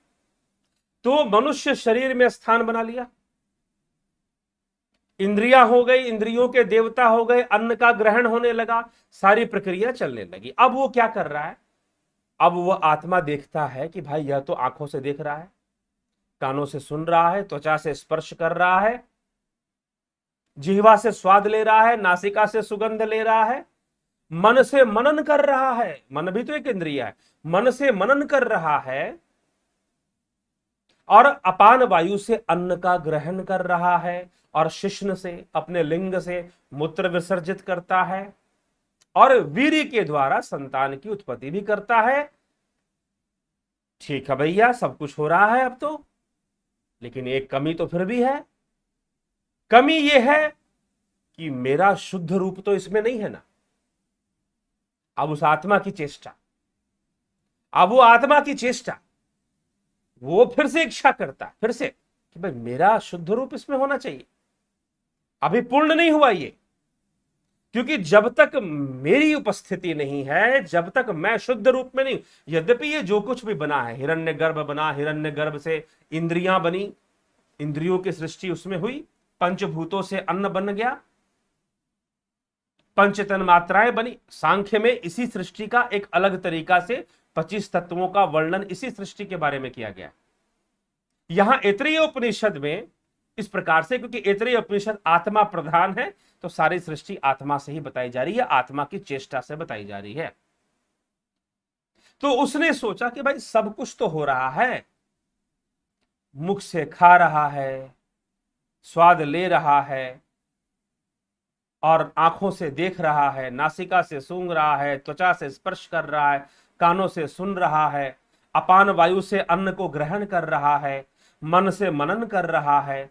तो मनुष्य शरीर में स्थान बना लिया, इंद्रियां हो गई, इंद्रियों के देवता हो गए, अन्न का ग्रहण होने लगा, सारी प्रक्रिया चलने लगी। अब वो क्या कर रहा है? अब वो आत्मा देखता है कि भाई यह तो आंखों से देख रहा है, कानों से सुन रहा है, त्वचा से स्पर्श कर रहा है, जिह्वा से स्वाद ले रहा है, नासिका से सुगंध ले रहा है, मन से मनन कर रहा है। मन भी तो एक इंद्रिय है, मन से मनन कर रहा है और अपान वायु से अन्न का ग्रहण कर रहा है और शिश्न से, अपने लिंग से मूत्र विसर्जित करता है और वीर्य के द्वारा संतान की उत्पत्ति भी करता है। ठीक है भैया, सब कुछ हो रहा है अब तो, लेकिन एक कमी तो फिर भी है। कमी यह है कि मेरा शुद्ध रूप तो इसमें नहीं है ना। अब उस आत्मा की चेष्टा, अब वो आत्मा की चेष्टा, वो फिर से इच्छा करता है, फिर से कि भाई मेरा शुद्ध रूप इसमें होना चाहिए। अभी पूर्ण नहीं हुआ ये, क्योंकि जब तक मेरी उपस्थिति नहीं है, जब तक मैं शुद्ध रूप में नहीं, यद्यपि ये जो कुछ भी बना है, हिरण्यगर्भ बना, हिरण्यगर्भ से इंद्रियां बनी, इंद्रियों की सृष्टि उसमें हुई, पंचभूतों से अन्न बन गया, पंच तन्मात्राएं बनी। सांख्य में इसी सृष्टि का एक अलग तरीका से 25 तत्वों का वर्णन इसी सृष्टि के बारे में किया गया। यहां ऐतरेय उपनिषद में इस प्रकार से, क्योंकि ऐतरेय उपनिषद आत्मा प्रधान है, तो सारी सृष्टि आत्मा से ही बताई जा रही है, आत्मा की चेष्टा से बताई जा रही है। तो उसने सोचा कि भाई सब कुछ तो हो रहा है, मुख से खा रहा है, स्वाद ले रहा है, और आंखों से देख रहा है, नासिका से सूंघ रहा है, त्वचा से स्पर्श कर रहा है, कानों से सुन रहा है, अपान वायु से अन्न को ग्रहण कर रहा है, मन से मनन कर रहा है,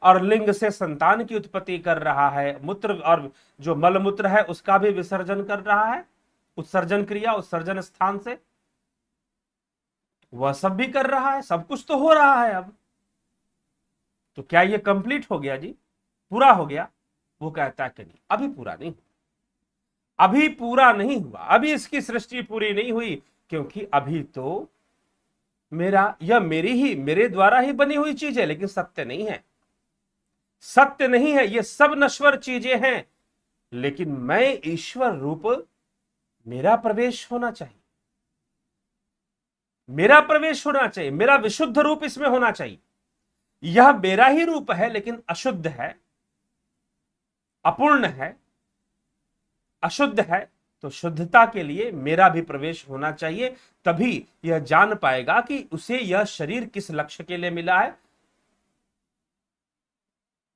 और लिंग से संतान की उत्पत्ति कर रहा है, मूत्र और जो मलमूत्र है उसका भी विसर्जन कर रहा है, उत्सर्जन क्रिया, उत्सर्जन स्थान से वह सब भी कर रहा है, सब कुछ तो हो रहा है। अब तो क्या ये कंप्लीट हो गया जी, पूरा हो गया? वो कहता है कि नहीं, अभी पूरा नहीं, अभी पूरा नहीं हुआ, अभी इसकी सृष्टि पूरी नहीं हुई, क्योंकि अभी तो यह मेरे द्वारा ही बनी हुई चीज है, लेकिन सत्य नहीं है, सत्य नहीं है, ये सब नश्वर चीजें हैं, लेकिन मैं ईश्वर रूप, मेरा प्रवेश होना चाहिए, मेरा प्रवेश होना चाहिए, मेरा विशुद्ध रूप इसमें होना चाहिए। यह मेरा ही रूप है, लेकिन अशुद्ध है, अपूर्ण है, अशुद्ध है, तो शुद्धता के लिए मेरा भी प्रवेश होना चाहिए, तभी यह जान पाएगा कि उसे यह शरीर किस लक्ष्य के लिए मिला है,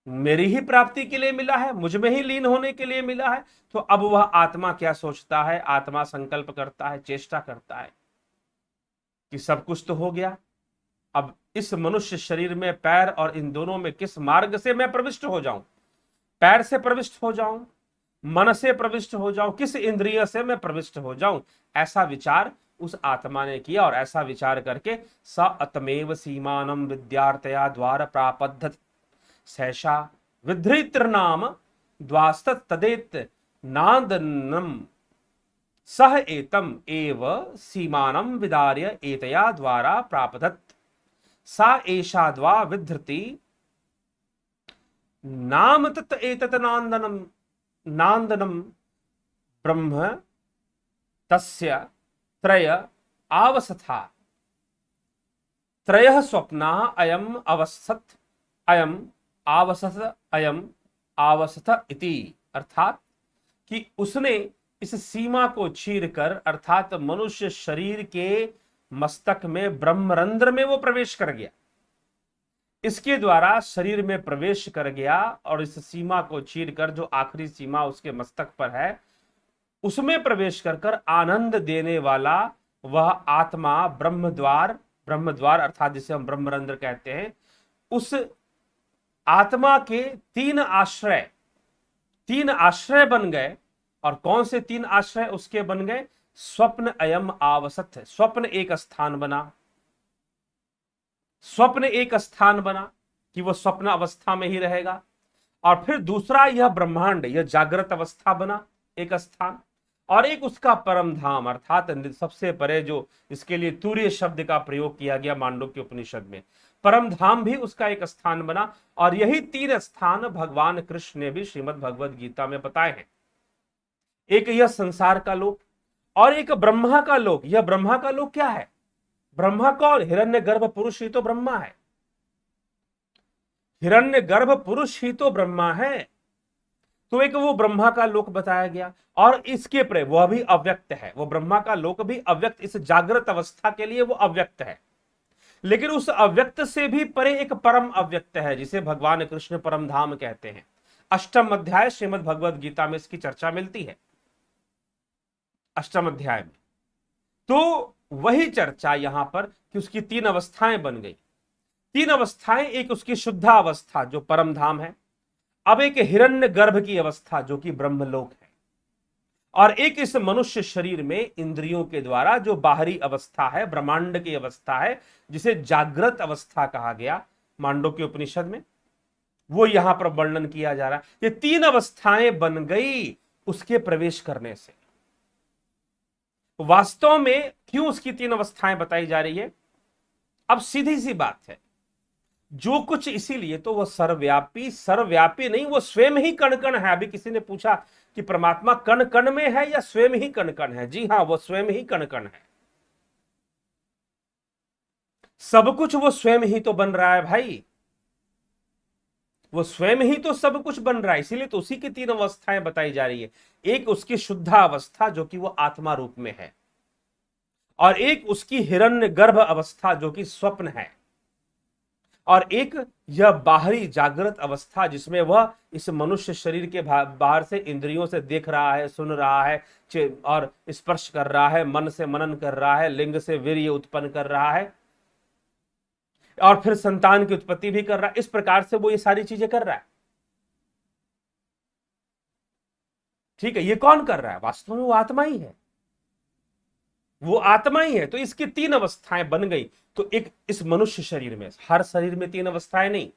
मेरी ही प्राप्ति के लिए मिला है, मुझ में ही लीन होने के लिए मिला है। तो अब वह आत्मा क्या सोचता है? आत्मा संकल्प करता है, चेष्टा करता है कि सब कुछ तो हो गया, अब इस मनुष्य शरीर में पैर और इन दोनों में किस मार्ग से मैं प्रविष्ट हो जाऊं? पैर से प्रविष्ट हो जाऊं, मन से प्रविष्ट हो जाऊं, किस इंद्रिय से मैं प्रविष्ट हो जाऊं? ऐसा विचार उस आत्मा ने किया, और ऐसा विचार करके स अतमेव सीमानम विद्यार्थया द्वार प्रापद्ध सहसा विधृतृनाम द्वास्तत तदेत नादनम सह एतम एव सीमानम विदार्य एतया द्वारा प्रापदत सा एषा द्वा विधृति नाम तत् एतत् नांदनम ब्रह्म तस्य त्रय आवसथा त्रयः स्वप्ना अयम अवसत अयम आवसत अयम आवसत इति, अर्थात कि उसने इस सीमा को चीरकर, अर्थात मनुष्य शरीर के मस्तक में ब्रह्मरंध्र में वो प्रवेश कर गया, इसके द्वारा शरीर में प्रवेश कर गया, और इस सीमा को चीरकर जो आखिरी सीमा उसके मस्तक पर है उसमें प्रवेश कर आनंद देने वाला वह आत्मा ब्रह्मद्वार अर्थात जिसे हम ब्रह्मरंध्र कहते हैं, उस आत्मा के तीन आश्रय बन गए। और कौन से तीन आश्रय उसके बन गए? स्वप्न अयम आवसत, स्वप्न एक स्थान बना, स्वप्न एक स्थान बना कि वह स्वप्न अवस्था में ही रहेगा। और फिर दूसरा यह ब्रह्मांड, यह जागृत अवस्था बना एक स्थान, और एक उसका परम धाम, अर्थात सबसे परे जो इसके लिए तूर्य शब्द का प्रयोग किया गया मांडुक्य उपनिषद में, परम धाम भी उसका एक स्थान बना। और यही तीन स्थान भगवान कृष्ण ने भी श्रीमद् भगवद गीता में बताए हैं। एक यह संसार का लोक, और एक ब्रह्मा का लोक। यह ब्रह्मा का लोक क्या है? ब्रह्मा कौन? हिरण्यगर्भ पुरुष ही तो ब्रह्मा है, हिरण्यगर्भ पुरुष ही तो ब्रह्मा है। तो एक वो ब्रह्मा का लोक बताया गया, और इसके परे वह भी अव्यक्त है, वो ब्रह्मा का लोक भी अव्यक्त, इस जागृत अवस्था के लिए वो अव्यक्त है। लेकिन उस अव्यक्त से भी परे एक परम अव्यक्त है, जिसे भगवान कृष्ण परम धाम कहते हैं। अष्टम अध्याय श्रीमद् भगवद गीता में इसकी चर्चा मिलती है, अष्टम अध्याय में। तो वही चर्चा यहां पर कि उसकी तीन अवस्थाएं बन गई। तीन अवस्थाएं, एक उसकी शुद्धा अवस्था जो परम धाम है, अब एक हिरण्य गर्भ की अवस्था जो कि ब्रह्मलोक है, और एक इस मनुष्य शरीर में इंद्रियों के द्वारा जो बाहरी अवस्था है, ब्रह्मांड की अवस्था है, जिसे जागृत अवस्था कहा गया मांडुक्य उपनिषद में, वो यहां पर वर्णन किया जा रहा है। ये तीन अवस्थाएं बन गई उसके प्रवेश करने से। वास्तव में क्यों उसकी तीन अवस्थाएं बताई जा रही है? अब सीधी सी बात है, जो कुछ, इसीलिए तो वह सर्वव्यापी नहीं, वो स्वयं ही कण कण है। अभी किसी ने पूछा कि परमात्मा कण कण में है या स्वयं ही कण कण है? जी हां, वो स्वयं ही कण कण है। सब कुछ वो स्वयं ही तो बन रहा है भाई, वो स्वयं ही तो सब कुछ बन रहा है, इसीलिए तो उसी की तीन अवस्थाएं बताई जा रही है। एक उसकी शुद्ध अवस्था जो कि वो आत्मा रूप में है, और एक उसकी हिरण्य गर्भ अवस्था जो कि स्वप्न है, और एक यह बाहरी जागृत अवस्था जिसमें वह इस मनुष्य शरीर के बाहर से इंद्रियों से देख रहा है, सुन रहा है, और स्पर्श कर रहा है, मन से मनन कर रहा है, लिंग से वीर्य उत्पन्न कर रहा है, और फिर संतान की उत्पत्ति भी कर रहा है। इस प्रकार से वो ये सारी चीजें कर रहा है। ठीक है, ये कौन कर रहा है? वास्तव में वो आत्मा ही है, वो आत्मा ही है। तो इसकी तीन अवस्थाएं बन गई। तो एक इस मनुष्य शरीर में, हर शरीर में तीन अवस्थाएं नहीं,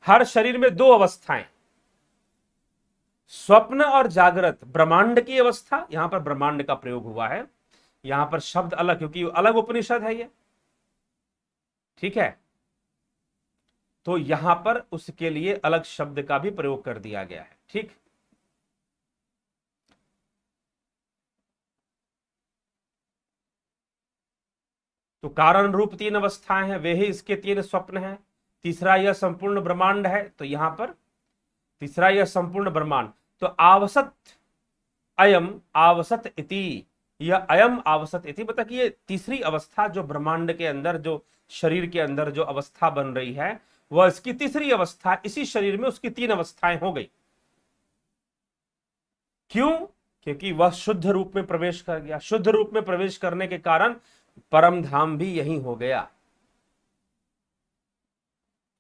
हर शरीर में दो अवस्थाएं, स्वप्न और जागृत। ब्रह्मांड की अवस्था, यहां पर ब्रह्मांड का प्रयोग हुआ है, यहां पर शब्द अलग, क्योंकि अलग उपनिषद है ये। ठीक है, तो यहां पर उसके लिए अलग शब्द का भी प्रयोग कर दिया गया है। ठीक, तो कारण रूप तीन अवस्थाएं हैं, वे ही इसके तीन स्वप्न हैं। तीसरा यह संपूर्ण ब्रह्मांड है, तो यहां पर तीसरा यह संपूर्ण ब्रह्मांड। तो आवसत अयम आवसत इति, यह अयम आवसत इति बता कि ये तीसरी अवस्था जो ब्रह्मांड के अंदर, जो शरीर के अंदर जो अवस्था बन रही है, वह इसकी तीसरी अवस्था। इसी शरीर में उसकी तीन अवस्थाएं हो गई। क्यों? क्योंकि वह शुद्ध रूप में प्रवेश कर गया। शुद्ध रूप में प्रवेश करने के कारण परम धाम भी यही हो गया।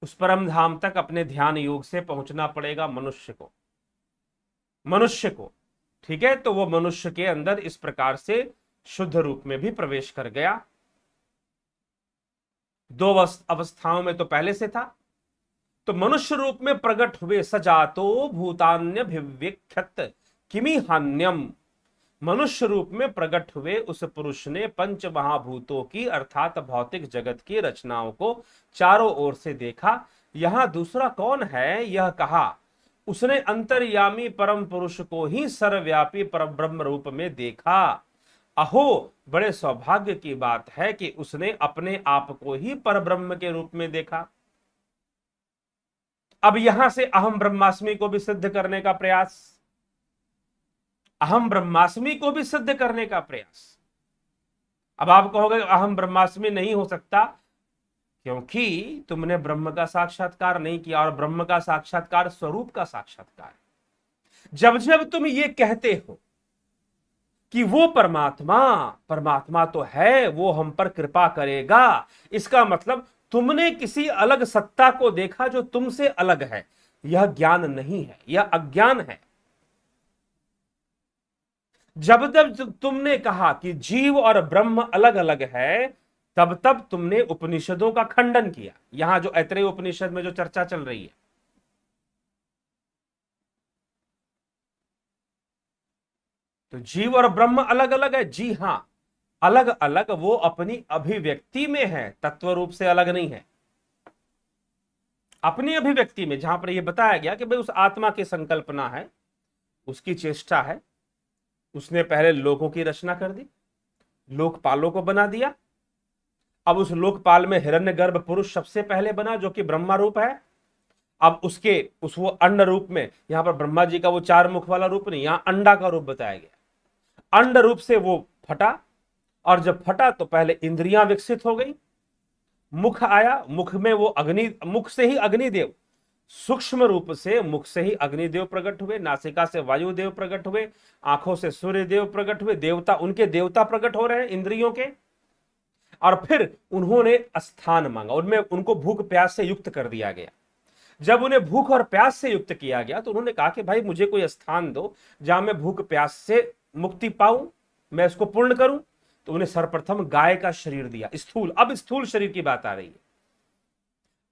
उस परम धाम तक अपने ध्यान योग से पहुंचना पड़ेगा मनुष्य को, मनुष्य को। ठीक है, तो वो मनुष्य के अंदर इस प्रकार से शुद्ध रूप में भी प्रवेश कर गया। दो अवस्थाओं में तो पहले से था। तो मनुष्य रूप में प्रकट हुए सजातो भूतान्य भिव्यक्षत किमि हान्यम, मनुष्य रूप में प्रकट हुए उस पुरुष ने पंच महाभूतों की अर्थात भौतिक जगत की रचनाओं को चारों ओर से देखा। यहां दूसरा कौन है यह कहा, उसने अंतर्यामी परम पुरुष को ही सर्वव्यापी परम ब्रह्म रूप में देखा। अहो, बड़े सौभाग्य की बात है कि उसने अपने आप को ही परब्रह्म के रूप में देखा। अब यहां से अहम ब्रह्मास्मि को भी सिद्ध करने का प्रयास, अहम ब्रह्मास्मि को भी सिद्ध करने का प्रयास। अब आप कहोगे अहम ब्रह्मास्मि नहीं हो सकता, क्योंकि तुमने ब्रह्म का साक्षात्कार नहीं किया, और ब्रह्म का साक्षात्कार स्वरूप का साक्षात्कार है। जब जब तुम ये कहते हो कि वो परमात्मा, परमात्मा तो है, वो हम पर कृपा करेगा, इसका मतलब तुमने किसी अलग सत्ता को देखा जो तुमसे अलग है। यह ज्ञान नहीं है, यह अज्ञान है। जब जब तुमने कहा कि जीव और ब्रह्म अलग अलग है, तब तब तुमने उपनिषदों का खंडन किया। यहां जो ऐतरेय उपनिषद में जो चर्चा चल रही है, तो जीव और ब्रह्म अलग अलग है। जी हां, अलग अलग वो अपनी अभिव्यक्ति में है, तत्व रूप से अलग नहीं है। अपनी अभिव्यक्ति में, जहां पर यह बताया गया कि भाई उस आत्मा की संकल्पना है, उसकी चेष्टा है, उसने पहले लोगों की रचना कर दी, लोकपालों को बना दिया। अब उस लोकपाल में हिरण्यगर्भ पुरुष सबसे पहले बना, जो कि ब्रह्मा रूप है। अब उसके उस वो अंड रूप में, यहां पर ब्रह्मा जी का वो चार मुख वाला रूप नहीं, यहां अंडा का रूप बताया गया। अंड रूप से वो फटा, और जब फटा तो पहले इंद्रियां विकसित हो गई, मुख आया, मुख में वो अग्नि, मुख से ही अग्निदेव, सूक्ष्म रूप से मुख से ही अग्निदेव प्रकट हुए, नासिका से वायुदेव प्रकट हुए, आंखों से सूर्यदेव प्रकट हुए, देवता, उनके देवता प्रकट हो रहे हैं इंद्रियों के। और फिर उन्होंने स्थान मांगा, उनमें उनको भूख प्यास से युक्त कर दिया गया। जब उन्हें भूख और प्यास से युक्त किया गया तो उन्होंने कहा कि भाई मुझे कोई स्थान दो जहां मैं भूख प्यास से मुक्ति पाऊं, मैं इसको पूर्ण करूं। तो उन्हें सर्वप्रथम गाय का शरीर दिया, स्थूल। अब स्थूल शरीर की बात आ रही है।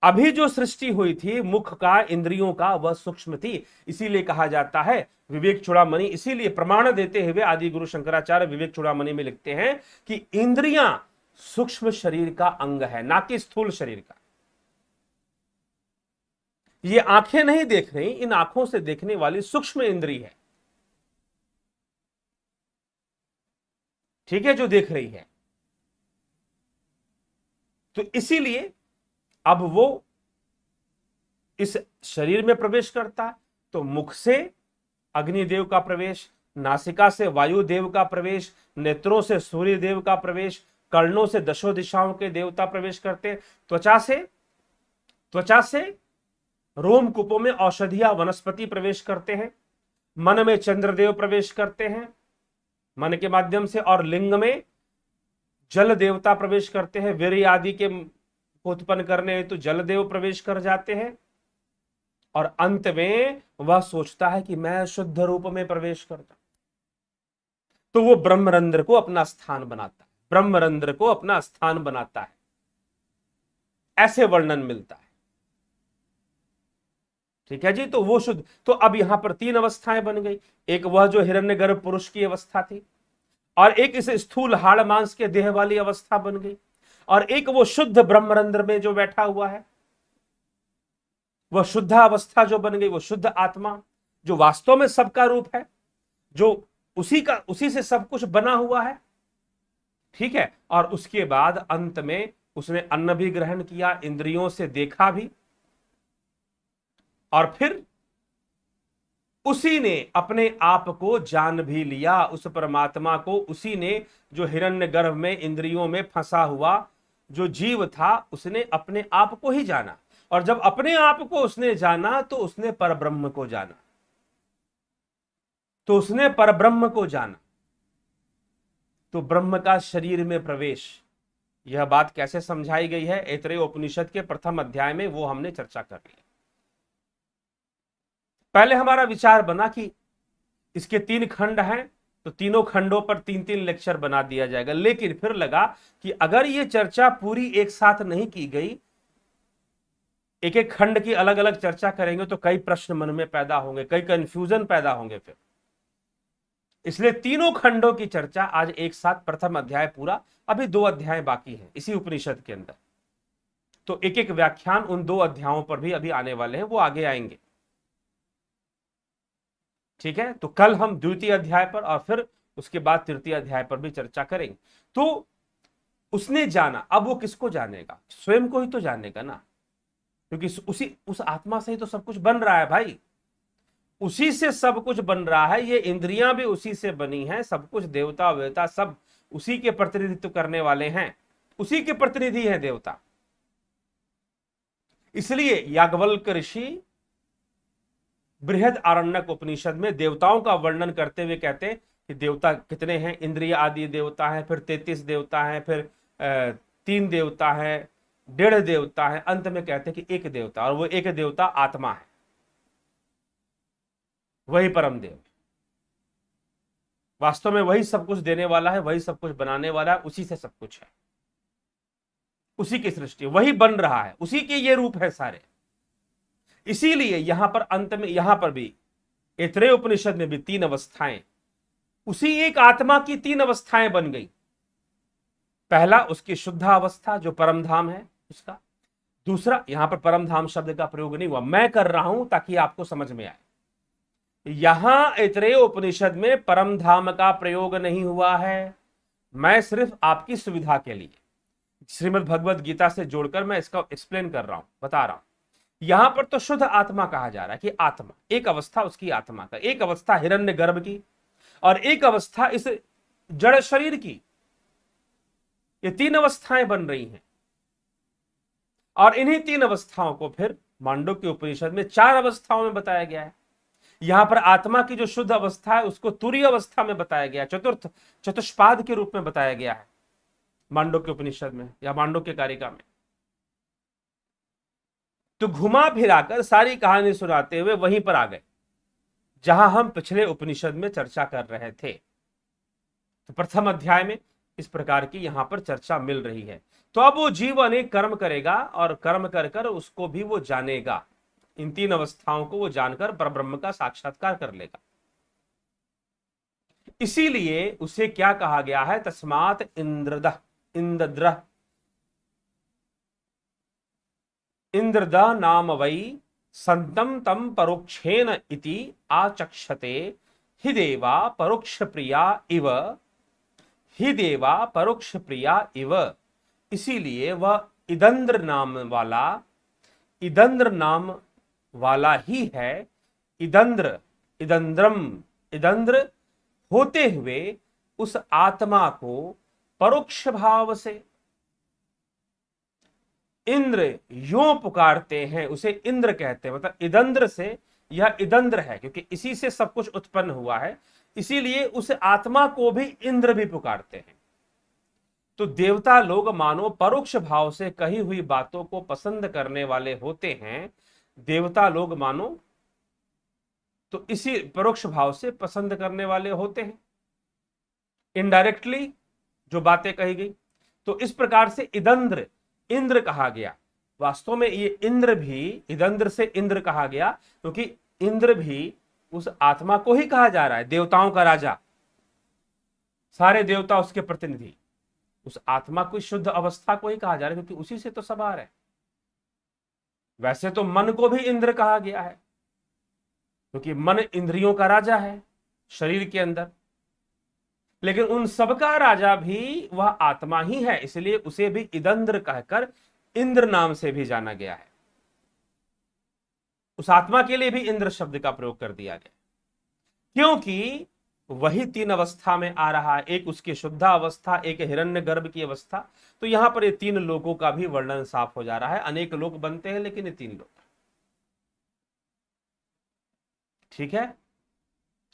अभी जो सृष्टि हुई थी मुख का, इंद्रियों का, वह सूक्ष्म थी। इसीलिए कहा जाता है, विवेक चूड़ामणि, इसीलिए प्रमाण देते हुए आदि गुरु शंकराचार्य विवेक चूड़ामणि में लिखते हैं कि इंद्रियां सूक्ष्म शरीर का अंग है, ना कि स्थूल शरीर का। ये आंखें नहीं देख रही, इन आंखों से देखने वाली सूक्ष्म इंद्री है, ठीक है, जो देख रही है। तो इसीलिए अब वो इस शरीर में प्रवेश करता है, तो मुख से अग्निदेव का प्रवेश, नासिका से वायुदेव का प्रवेश, नेत्रों से सूर्य देव का प्रवेश, कर्णों से दशों दिशाओं के देवता प्रवेश करते हैं, त्वचा से रोमकूपों में औषधिया वनस्पति प्रवेश करते हैं, मन में चंद्रदेव प्रवेश करते हैं मन के माध्यम से, और लिंग में जल देवता प्रवेश करते हैं, वीर्य आदि के उत्पन्न करने हेतु जल देव प्रवेश कर जाते हैं, और अंत में वह सोचता है कि मैं शुद्ध रूप में प्रवेश करता, तो वो ब्रह्मरंध्र को अपना स्थान बनाता है, ब्रह्मरंध्र को अपना स्थान बनाता है, ऐसे वर्णन मिलता है। ठीक है जी। तो वो शुद्ध, तो अब यहां पर 3 अवस्थाएं बन गई, एक वह जो हिरण्यगर्भ पुरुष की अवस्था थी, और एक इस स्थूल हाड़ मांस के देह वाली अवस्था बन गई, और एक वो शुद्ध ब्रह्मरंध्र में जो बैठा हुआ है, वह शुद्ध अवस्था जो बन गई, वो शुद्ध आत्मा जो वास्तव में सबका रूप है, जो उसी से सब कुछ बना हुआ है। ठीक है। और उसके बाद अंत में उसने अन्न भी ग्रहण किया, इंद्रियों से देखा भी, और फिर उसी ने अपने आप को जान भी लिया, उस परमात्मा को उसी ने, जो हिरण्यगर्भ में इंद्रियों में फंसा हुआ जो जीव था, उसने अपने आप को ही जाना, और जब अपने आप को उसने जाना तो उसने परब्रह्म को जाना, तो उसने परब्रह्म को जाना। तो ब्रह्म का शरीर में प्रवेश, यह बात कैसे समझाई गई है ऐतरेय उपनिषद के प्रथम अध्याय में, वो हमने चर्चा कर ली। पहले हमारा विचार बना कि इसके 3 खंड हैं, तो तीनों खंडों पर 3-3 लेक्चर बना दिया जाएगा, लेकिन फिर लगा कि अगर ये चर्चा पूरी एक साथ नहीं की गई, एक एक खंड की अलग अलग चर्चा करेंगे तो कई प्रश्न मन में पैदा होंगे, कई कंफ्यूजन पैदा होंगे फिर, इसलिए तीनों खंडों की चर्चा आज एक साथ, प्रथम अध्याय पूरा, अभी 2 अध्याय बाकी हैं इसी उपनिषद के अंदर, तो एक एक व्याख्यान उन 2 अध्यायों पर भी अभी आने वाले हैं, वो आगे आएंगे। ठीक है। तो कल हम द्वितीय अध्याय पर और फिर उसके बाद तृतीय अध्याय पर भी चर्चा करेंगे। तो उसने जाना, अब वो किसको जानेगा? स्वयं को ही तो जानेगा ना, क्योंकि उस आत्मा से ही तो सब कुछ बन रहा है भाई, उसी से सब कुछ बन रहा है, ये इंद्रियां भी उसी से बनी हैं, सब कुछ देवता वेवता सब उसी के प्रतिनिधित्व करने वाले हैं, उसी के प्रतिनिधि हैं देवता। इसलिए याज्ञवल्क्य ऋषि बृहद आरण्यक उपनिषद में देवताओं का वर्णन करते हुए कहते हैं कि देवता कितने हैं, इंद्रिय आदि देवता है, फिर 33 देवता है, फिर 3 देवता है, 1.5 देवता है, अंत में कहते हैं कि एक देवता, और वो एक देवता आत्मा है, वही परम देव, वास्तव में वही सब कुछ देने वाला है, वही सब कुछ बनाने वाला है, उसी से सब कुछ है, उसी की सृष्टि, वही बन रहा है, उसी के ये रूप है सारे। इसीलिए यहां पर अंत में, यहां पर भी ऐतरेय उपनिषद में भी 3 अवस्थाएं, उसी एक आत्मा की 3 अवस्थाएं बन गई। पहला उसकी शुद्ध अवस्था जो परम धाम है उसका, दूसरा, यहां पर परम धाम शब्द का प्रयोग नहीं हुआ, मैं कर रहा हूं ताकि आपको समझ में आए, यहां ऐतरेय उपनिषद में परम धाम का प्रयोग नहीं हुआ है, मैं सिर्फ आपकी सुविधा के लिए श्रीमद् भगवद गीता से जोड़कर मैं इसका एक्सप्लेन कर रहा हूं, बता रहा हूं। यहां पर तो शुद्ध आत्मा कहा जा रहा है कि आत्मा, एक अवस्था उसकी आत्मा का, एक अवस्था हिरण्यगर्भ की, और एक अवस्था इस जड़ शरीर की, ये 3 अवस्थाएं बन रही हैं। और इन्हीं 3 अवस्थाओं को फिर मांडुक्य उपनिषद में 4 अवस्थाओं में बताया गया है। यहां पर आत्मा की जो शुद्ध अवस्था है उसको तुरीय अवस्था में बताया गया, चतुष्पाद के रूप में बताया गया है मांडुक्य उपनिषद में या मांडुक्य कारिका में। तो घुमा फिराकर सारी कहानी सुनाते हुए वहीं पर आ गए जहां हम पिछले उपनिषद में चर्चा कर रहे थे। तो प्रथम अध्याय में इस प्रकार की यहां पर चर्चा मिल रही है। तो अब वो जीव अनेक कर्म करेगा और कर्म कर कर उसको भी वो जानेगा, इन 3 अवस्थाओं को वो जानकर परब्रह्म का साक्षात्कार कर लेगा। इसीलिए उसे क्या कहा गया है? तस्मात् इंद्रदा नाम वै संतम तम परोक्षेन इति आचक्षते हि देवा परोक्ष प्रिया इव, हि देवा परोक्ष प्रिया इव। इसीलिए वह इदंद्र नाम वाला ही है। इदंद्र होते हुए उस आत्मा को परोक्ष भाव से इंद्र यों पुकारते हैं, उसे इंद्र कहते हैं। मतलब इदंद्र से, यह इदंद्र है क्योंकि इसी से सब कुछ उत्पन्न हुआ है, इसीलिए उस आत्मा को भी इंद्र भी पुकारते हैं। तो देवता लोग मानो परोक्ष भाव से कही हुई बातों को पसंद करने वाले होते हैं। देवता लोग मानो तो इसी परोक्ष भाव से पसंद करने वाले होते हैं, इनडायरेक्टली जो बातें कही गई। तो इस प्रकार से इदंद्र इंद्र कहा गया। वास्तव में ये इंद्र भी, इदंद्र से इंद्र कहा गया क्योंकि इंद्र भी उस आत्मा को ही कहा जा रहा है, देवताओं का राजा, सारे देवता उसके प्रतिनिधि, उस आत्मा को, शुद्ध अवस्था को ही कहा जा रहा है क्योंकि उसी से तो सब आ रहा है। वैसे तो मन को भी इंद्र कहा गया है क्योंकि मन इंद्रियों का राजा है शरीर के अंदर, लेकिन उन सबका राजा भी वह आत्मा ही है, इसलिए उसे भी इदंद्र कहकर इंद्र नाम से भी जाना गया है। उस आत्मा के लिए भी इंद्र शब्द का प्रयोग कर दिया गया क्योंकि वही तीन अवस्था में आ रहा है, एक उसकी शुद्ध अवस्था, एक हिरण्यगर्भ की अवस्था। तो यहां पर ये तीन लोगों का भी वर्णन साफ हो जा रहा है। अनेक लोग बनते हैं लेकिन ये तीन लोग, ठीक है।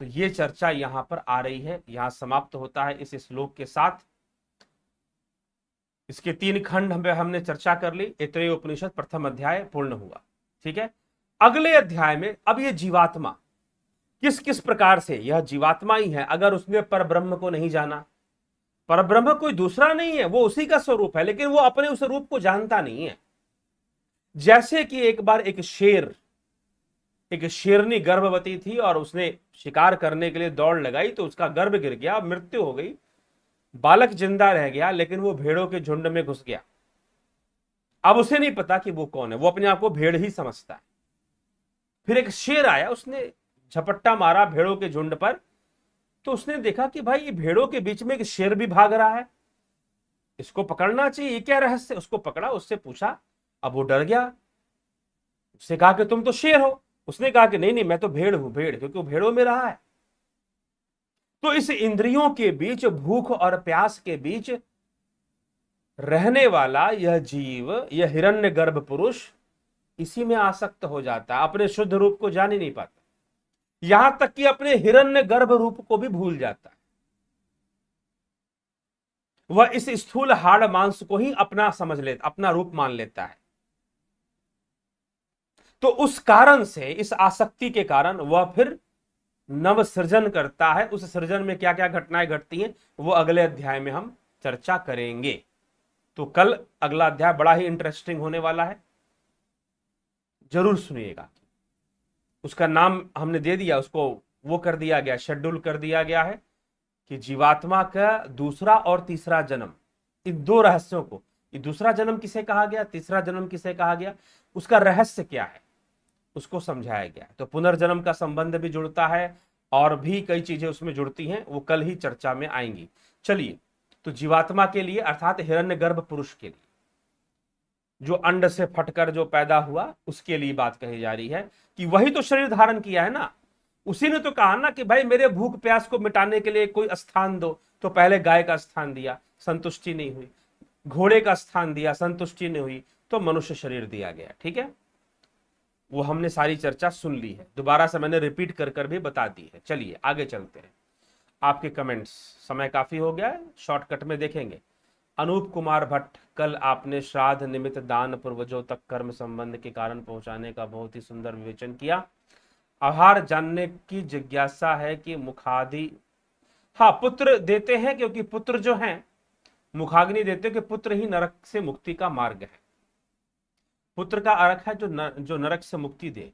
तो ये चर्चा यहां पर आ रही है, यहां समाप्त होता है इस श्लोक के साथ। इसके तीन खंड हमने चर्चा कर ली। ऐतरेय उपनिषद प्रथम अध्याय पूर्ण हुआ, ठीक है। अगले अध्याय में अब ये जीवात्मा किस किस प्रकार से, यह जीवात्मा ही है अगर उसने परब्रह्म को नहीं जाना। परब्रह्म कोई दूसरा नहीं है, वो उसी का स्वरूप है, लेकिन वो अपने उस रूप को जानता नहीं है। जैसे कि एक बार एक शेरनी गर्भवती थी और उसने शिकार करने के लिए दौड़ लगाई तो उसका गर्भ गिर गया, मृत्यु हो गई, बालक जिंदा रह गया, लेकिन वो भेड़ों के झुंड में घुस गया। अब उसे नहीं पता कि वो कौन है, वो अपने आप को भेड़ ही समझता है। फिर एक शेर आया, उसने झपट्टा मारा भेड़ों के झुंड पर, तो उसने देखा कि भाई ये भेड़ों के बीच में एक शेर भी भाग रहा है, इसको पकड़ना चाहिए, ये क्या रहस्य। उसको पकड़ा, उससे पूछा, अब वो डर गया। उससे कहा कि तुम तो शेर हो। उसने कहा कि नहीं नहीं, मैं तो भेड़ हूं, भेड़, क्योंकि वो भेड़ों में रहा है। तो इस इंद्रियों के बीच, भूख और प्यास के बीच रहने वाला यह जीव, यह हिरण्यगर्भ पुरुष इसी में आसक्त हो जाता है, अपने शुद्ध रूप को जान ही नहीं पाता, यहां तक कि अपने हिरण्यगर्भ रूप को भी भूल जाता है। वह इस स्थूल हाड़ मांस को ही अपना समझ लेता, अपना रूप मान लेता है। तो उस कारण से, इस आसक्ति के कारण वह फिर नव सृजन करता है। उस सृजन में क्या क्या घटनाएं घटती हैं वो अगले अध्याय में हम चर्चा करेंगे। तो कल अगला अध्याय बड़ा ही इंटरेस्टिंग होने वाला है, जरूर सुनिएगा। उसका नाम हमने दे दिया, उसको वो कर दिया गया, शेड्यूल कर दिया गया है कि जीवात्मा का दूसरा और तीसरा जन्म, इन दो रहस्यों को, ये दूसरा जन्म किसे कहा गया, तीसरा जन्म किसे कहा गया, उसका रहस्य क्या है, उसको समझाया गया। तो पुनर्जन्म का संबंध भी जुड़ता है और भी कई चीजें उसमें जुड़ती हैं, वो कल ही चर्चा में आएंगी। चलिए, तो जीवात्मा के लिए अर्थात हिरण्यगर्भ पुरुष के लिए, जो अंड से फटकर जो पैदा हुआ, उसके लिए बात कही जा रही है कि वही तो शरीर धारण किया है ना। उसी ने तो कहा ना कि भाई मेरे भूख प्यास को मिटाने के लिए कोई स्थान दो, तो पहले गाय का स्थान दिया, संतुष्टि नहीं हुई, घोड़े का स्थान दिया, संतुष्टि नहीं हुई, तो मनुष्य शरीर दिया गया। ठीक है, वो हमने सारी चर्चा सुन ली है, दोबारा से मैंने रिपीट कर कर भी बता दी है। चलिए आगे चलते हैं। आपके कमेंट्स, समय काफी हो गया है, शॉर्टकट में देखेंगे। अनूप कुमार भट्ट, कल आपने श्राद्ध निमित्त दान पूर्वजों तक कर्म संबंध के कारण पहुंचाने का बहुत ही सुंदर विवेचन किया। आहार जानने की जिज्ञासा है कि मुखादि, हाँ पुत्र देते हैं, क्योंकि पुत्र जो हैं मुखाग्नि देते हैं कि पुत्र ही नरक से मुक्ति का मार्ग है। पुत्र का अर्थ है जो नरक से मुक्ति दे,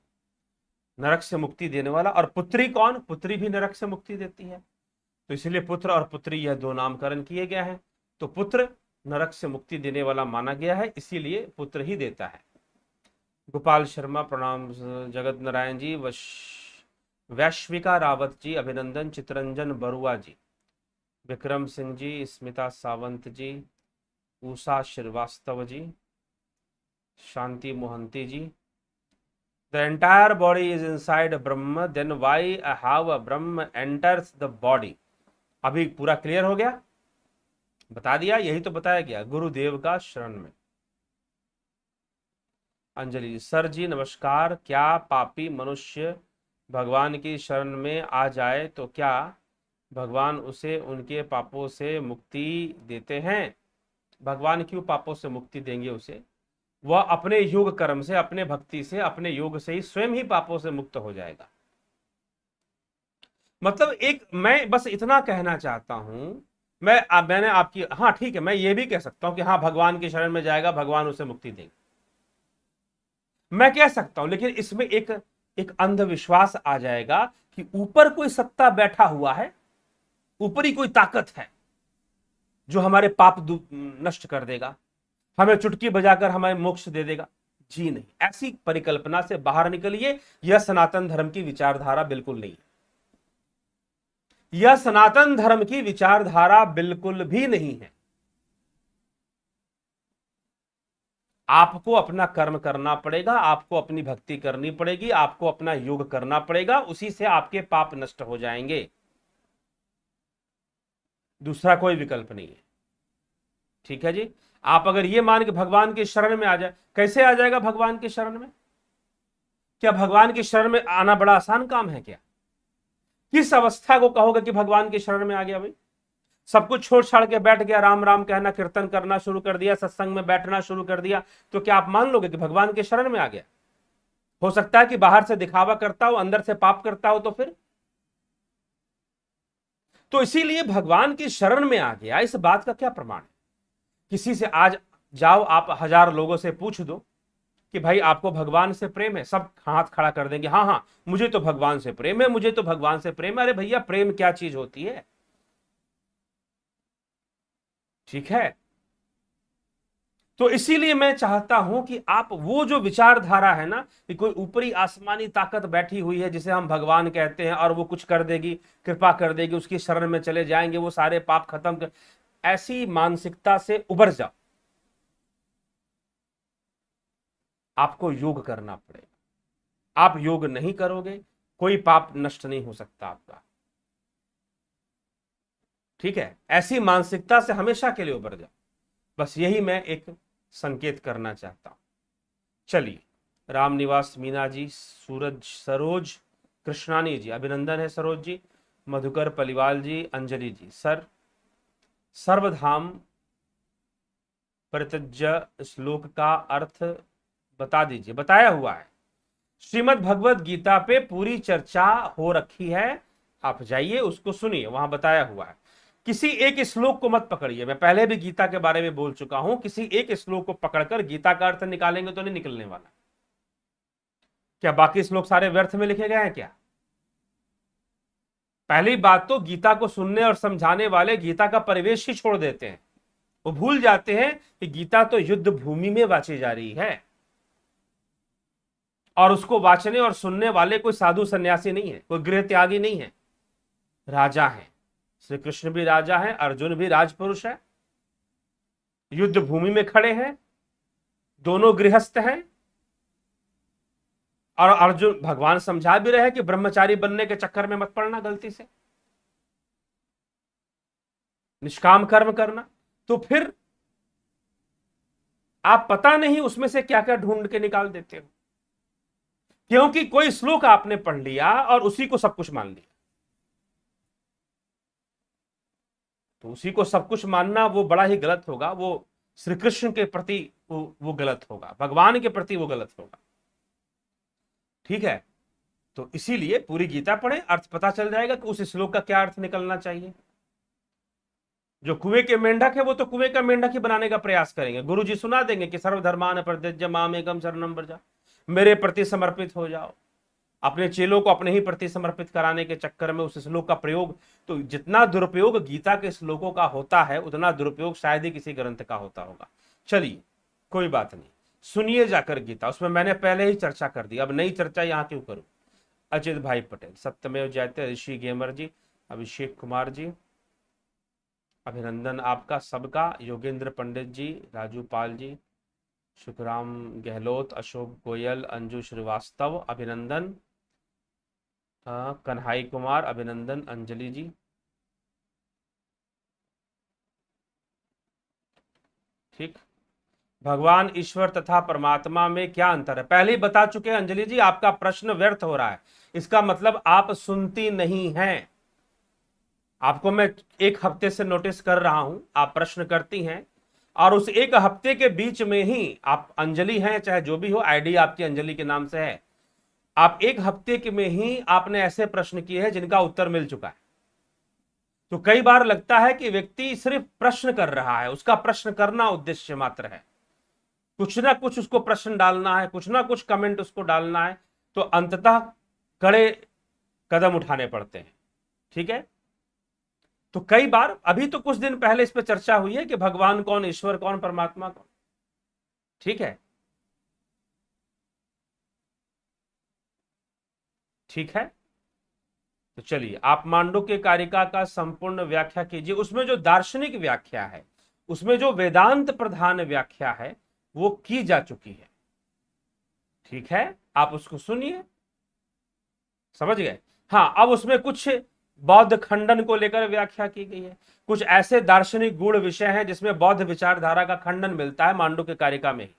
नरक से मुक्ति देने वाला। और पुत्री कौन, पुत्री भी नरक से मुक्ति देती है, तो इसलिए पुत्र और पुत्री यह दो नामकरण किए गए हैं। तो पुत्र नरक से मुक्ति देने वाला माना गया है, इसीलिए पुत्र ही देता है। गोपाल शर्मा प्रणाम, जगत नारायण जी, वैश्विका रावत जी अभिनंदन, Chitranjan Barua ji, Vikram Singh ji, Smita Sawant ji, Usha Srivastava ji, Shanti Mohanty ji, the entire body is inside Brahma, then why how a Brahma enters the body. अभी पूरा क्लियर हो गया, बता दिया, यही तो बताया गया गुरुदेव का शरण में। अंजलि, सर जी नमस्कार, क्या पापी मनुष्य भगवान की शरण में आ जाए तो क्या भगवान उसे उनके पापों से मुक्ति देते हैं? भगवान क्यों पापों से मुक्ति देंगे उसे? वह अपने योग कर्म से, अपने भक्ति से, अपने योग से ही स्वयं ही पापों से मुक्त हो जाएगा। मतलब एक मैं बस इतना कहना चाहता हूं, मैंने आपकी, हाँ ठीक है, मैं ये भी कह सकता हूं कि हाँ भगवान की शरण में जाएगा, भगवान उसे मुक्ति देंगे, मैं कह सकता हूं, लेकिन इसमें एक एक अंधविश्वास आ जाएगा कि ऊपर कोई सत्ता बैठा हुआ है, ऊपरी कोई ताकत है जो हमारे पाप नष्ट कर देगा, हमें चुटकी बजाकर हमें मोक्ष दे देगा। जी नहीं, ऐसी परिकल्पना से बाहर निकलिए, यह सनातन धर्म की विचारधारा बिल्कुल नहीं है, यह सनातन धर्म की विचारधारा बिल्कुल भी नहीं है। आपको अपना कर्म करना पड़ेगा, आपको अपनी भक्ति करनी पड़ेगी, आपको अपना योग करना पड़ेगा, उसी से आपके पाप नष्ट हो जाएंगे, दूसरा कोई विकल्प नहीं है। ठीक है जी, आप अगर ये मान के भगवान की शरण में आ जाए, कैसे आ जाएगा भगवान की शरण में? क्या भगवान की शरण में आना बड़ा आसान काम है क्या? किस अवस्था को कहोगे कि भगवान की शरण में आ गया? भाई सब कुछ छोड़ छाड़ के बैठ गया, राम राम कहना, कीर्तन करना शुरू कर दिया, सत्संग में बैठना शुरू कर दिया, तो क्या आप मान लोगे कि भगवान के शरण में आ गया? हो सकता है कि बाहर से दिखावा करता हो, अंदर से पाप करता हो, तो फिर तो इसीलिए भगवान की शरण में आ गया, इस बात का क्या प्रमाण है? किसी से आज जाओ, आप 1000 लोगों से पूछ दो कि भाई आपको भगवान से प्रेम है, सब हाथ खड़ा कर देंगे, हाँ हाँ मुझे तो भगवान से प्रेम है, मुझे तो भगवान से प्रेम है। अरे भैया, प्रेम क्या चीज होती है? ठीक है, तो इसीलिए मैं चाहता हूं कि आप वो जो विचारधारा है ना कि कोई ऊपरी आसमानी ताकत बैठी हुई है जिसे हम भगवान कहते हैं और वो कुछ कर देगी, कृपा कर देगी, उसकी शरण में चले जाएंगे, वो सारे पाप खत्म कर, ऐसी मानसिकता से उबर जाओ। आपको योग करना पड़ेगा, आप योग नहीं करोगे कोई पाप नष्ट नहीं हो सकता आपका। ठीक है, ऐसी मानसिकता से हमेशा के लिए उबर जाओ, बस यही मैं एक संकेत करना चाहता हूं। चलिए, रामनिवास मीना जी, सूरज सरोज कृष्णानी जी, अभिनंदन है सरोज जी, मधुकर पलिवाल जी, अंजलि जी, सर सर्वधाम परित्यज्य श्लोक का अर्थ बता दीजिए। बताया हुआ है, श्रीमद् भगवत गीता पे पूरी चर्चा हो रखी है, आप जाइए उसको सुनिए, वहां बताया हुआ है। किसी एक श्लोक को मत पकड़िए, मैं पहले भी गीता के बारे में बोल चुका हूं, किसी एक श्लोक को पकड़कर गीता का अर्थ निकालेंगे तो नहीं निकलने वाला। क्या बाकी श्लोक सारे व्यर्थ में लिखे गए हैं क्या? पहली बात तो गीता को सुनने और समझाने वाले गीता का परिवेश ही छोड़ देते हैं, वो भूल जाते हैं कि गीता तो युद्ध भूमि में वाची जा रही है, और उसको वाचने और सुनने वाले कोई साधु सन्यासी नहीं है, कोई गृह त्यागी नहीं है, राजा है। श्री कृष्ण भी राजा है, अर्जुन भी राजपुरुष है, युद्ध भूमि में खड़े हैं, दोनों गृहस्थ हैं, और अर्जुन भगवान समझा भी रहे कि ब्रह्मचारी बनने के चक्कर में मत पड़ना, गलती से निष्काम कर्म करना। तो फिर आप पता नहीं उसमें से क्या क्या ढूंढ के निकाल देते हो, क्योंकि कोई श्लोक आपने पढ़ लिया और उसी को सब कुछ मान लिया। तो उसी को सब कुछ मानना वो बड़ा ही गलत होगा, वो श्री कृष्ण के प्रति वो गलत होगा, भगवान के प्रति वो गलत होगा। ठीक है, तो इसीलिए पूरी गीता पढ़े, अर्थ पता चल जाएगा कि उस श्लोक का क्या अर्थ निकलना चाहिए। जो कुएं के मेंढक है वो तो कुएं का मेंढक ही बनाने का प्रयास करेंगे, गुरु जी सुना देंगे कि सर्वधर्मान परित्यज्य मामेकम शरणम व्रज, मेरे प्रति समर्पित हो जाओ। अपने चेलों को अपने ही प्रति समर्पित कराने के चक्कर में उस श्लोक का प्रयोग, तो जितना दुरुपयोग गीता के श्लोकों का होता है उतना दुरुपयोग शायद ही किसी ग्रंथ का होता होगा। चलिए कोई बात नहीं, सुनिए जाकर गीता, उसमें मैंने पहले ही चर्चा कर दी, अब नई चर्चा यहां क्यों करूं। अजित भाई पटेल, सत्यमेव जयते, ऋषि गेमर जी, अभिषेक कुमार जी, अभिनंदन आपका सबका, योगेंद्र पंडित जी, राजू पाल जी, सुखराम गहलोत, अशोक गोयल, अंजू श्रीवास्तव अभिनंदन, कन्हाई कुमार अभिनंदन, अंजलि जी। ठीक। भगवान ईश्वर तथा परमात्मा में क्या अंतर है, पहले ही बता चुके हैं अंजलि जी, आपका प्रश्न व्यर्थ हो रहा है। इसका मतलब आप सुनती नहीं हैं। आपको मैं एक हफ्ते से नोटिस कर रहा हूं, आप प्रश्न करती हैं और उस एक हफ्ते के बीच में ही आप अंजलि हैं, चाहे जो भी हो, आईडी आपकी अंजलि के नाम से है, आप एक हफ्ते के में ही आपने ऐसे प्रश्न किए हैं जिनका उत्तर मिल चुका है। तो कई बार लगता है कि व्यक्ति सिर्फ प्रश्न कर रहा है, उसका प्रश्न करना उद्देश्य मात्र है, कुछ ना कुछ उसको प्रश्न डालना है, कुछ ना कुछ कमेंट उसको डालना है, तो अंततः कड़े कदम उठाने पड़ते हैं। ठीक है। तो कई बार, अभी तो कुछ दिन पहले इस पर चर्चा हुई है कि भगवान कौन, ईश्वर कौन, परमात्मा कौन। ठीक है। ठीक है। तो चलिए, आप मांडुक्य कारिका का संपूर्ण व्याख्या कीजिए। उसमें जो दार्शनिक व्याख्या है, उसमें जो वेदांत प्रधान व्याख्या है, वो की जा चुकी है। ठीक है, आप उसको सुनिए, समझ गए। हाँ, अब उसमें कुछ बौद्ध खंडन को लेकर व्याख्या की गई है, कुछ ऐसे दार्शनिक गूढ़ विषय हैं जिसमें बौद्ध विचारधारा का खंडन मिलता है मांडुक्य कारिका में ही।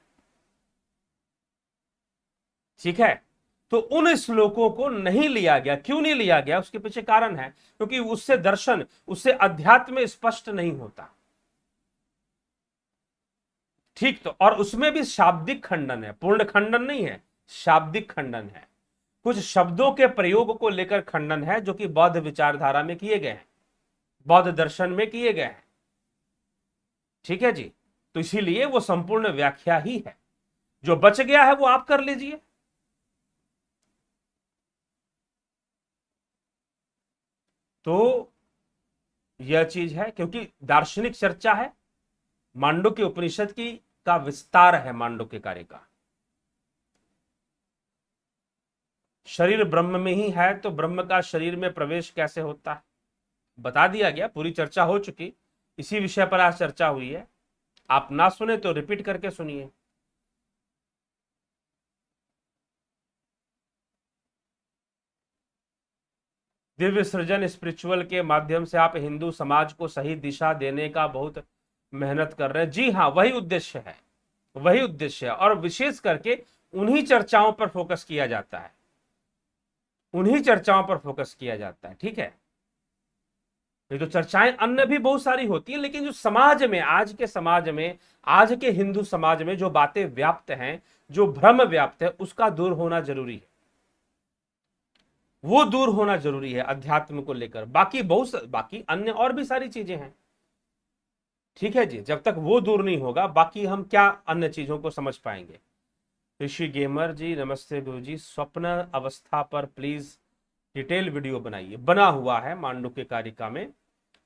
ठीक है। तो उन श्लोकों को नहीं लिया गया, क्यों नहीं लिया गया, उसके पीछे कारण है, क्योंकि उससे दर्शन, उससे अध्यात्म स्पष्ट नहीं होता। ठीक। तो और उसमें भी शाब्दिक खंडन है, पूर्ण खंडन नहीं है, शाब्दिक खंडन है। कुछ शब्दों के प्रयोग को लेकर खंडन है जो कि बौद्ध विचारधारा में किए गए हैं, बौद्ध दर्शन में किए गए हैं। ठीक है जी। तो इसीलिए वो संपूर्ण व्याख्या ही है, जो बच गया है वो आप कर लीजिए। तो यह चीज है, क्योंकि दार्शनिक चर्चा है, मांडुक्य उपनिषद की का विस्तार है मांडुक्य कार्य का। शरीर ब्रह्म में ही है, तो ब्रह्म का शरीर में प्रवेश कैसे होता है, बता दिया गया, पूरी चर्चा हो चुकी। इसी विषय पर आज चर्चा हुई है, आप ना सुने तो रिपीट करके सुनिए। दिव्य सृजन स्पिरिचुअल के माध्यम से आप हिंदू समाज को सही दिशा देने का बहुत मेहनत कर रहे हैं। जी हाँ, वही उद्देश्य है, वही उद्देश्य है, और विशेष करके उन्हीं चर्चाओं पर फोकस किया जाता है, उन्हीं चर्चाओं पर फोकस किया जाता है। ठीक है। ये तो चर्चाएं अन्य भी बहुत सारी होती हैं, लेकिन जो समाज में, आज के समाज में, आज के हिंदू समाज में जो बातें व्याप्त हैं, जो भ्रम व्याप्त है, उसका दूर होना जरूरी है, वो दूर होना जरूरी है अध्यात्म को लेकर। बाकी अन्य और भी सारी चीजें हैं। ठीक है जी। जब तक वो दूर नहीं होगा, बाकी हम क्या अन्य चीजों को समझ पाएंगे। ऋषि गेमर जी नमस्ते गुरु जी, स्वप्न अवस्था पर प्लीज डिटेल वीडियो बनाइए। बना हुआ है, मांडुक्य कारिका में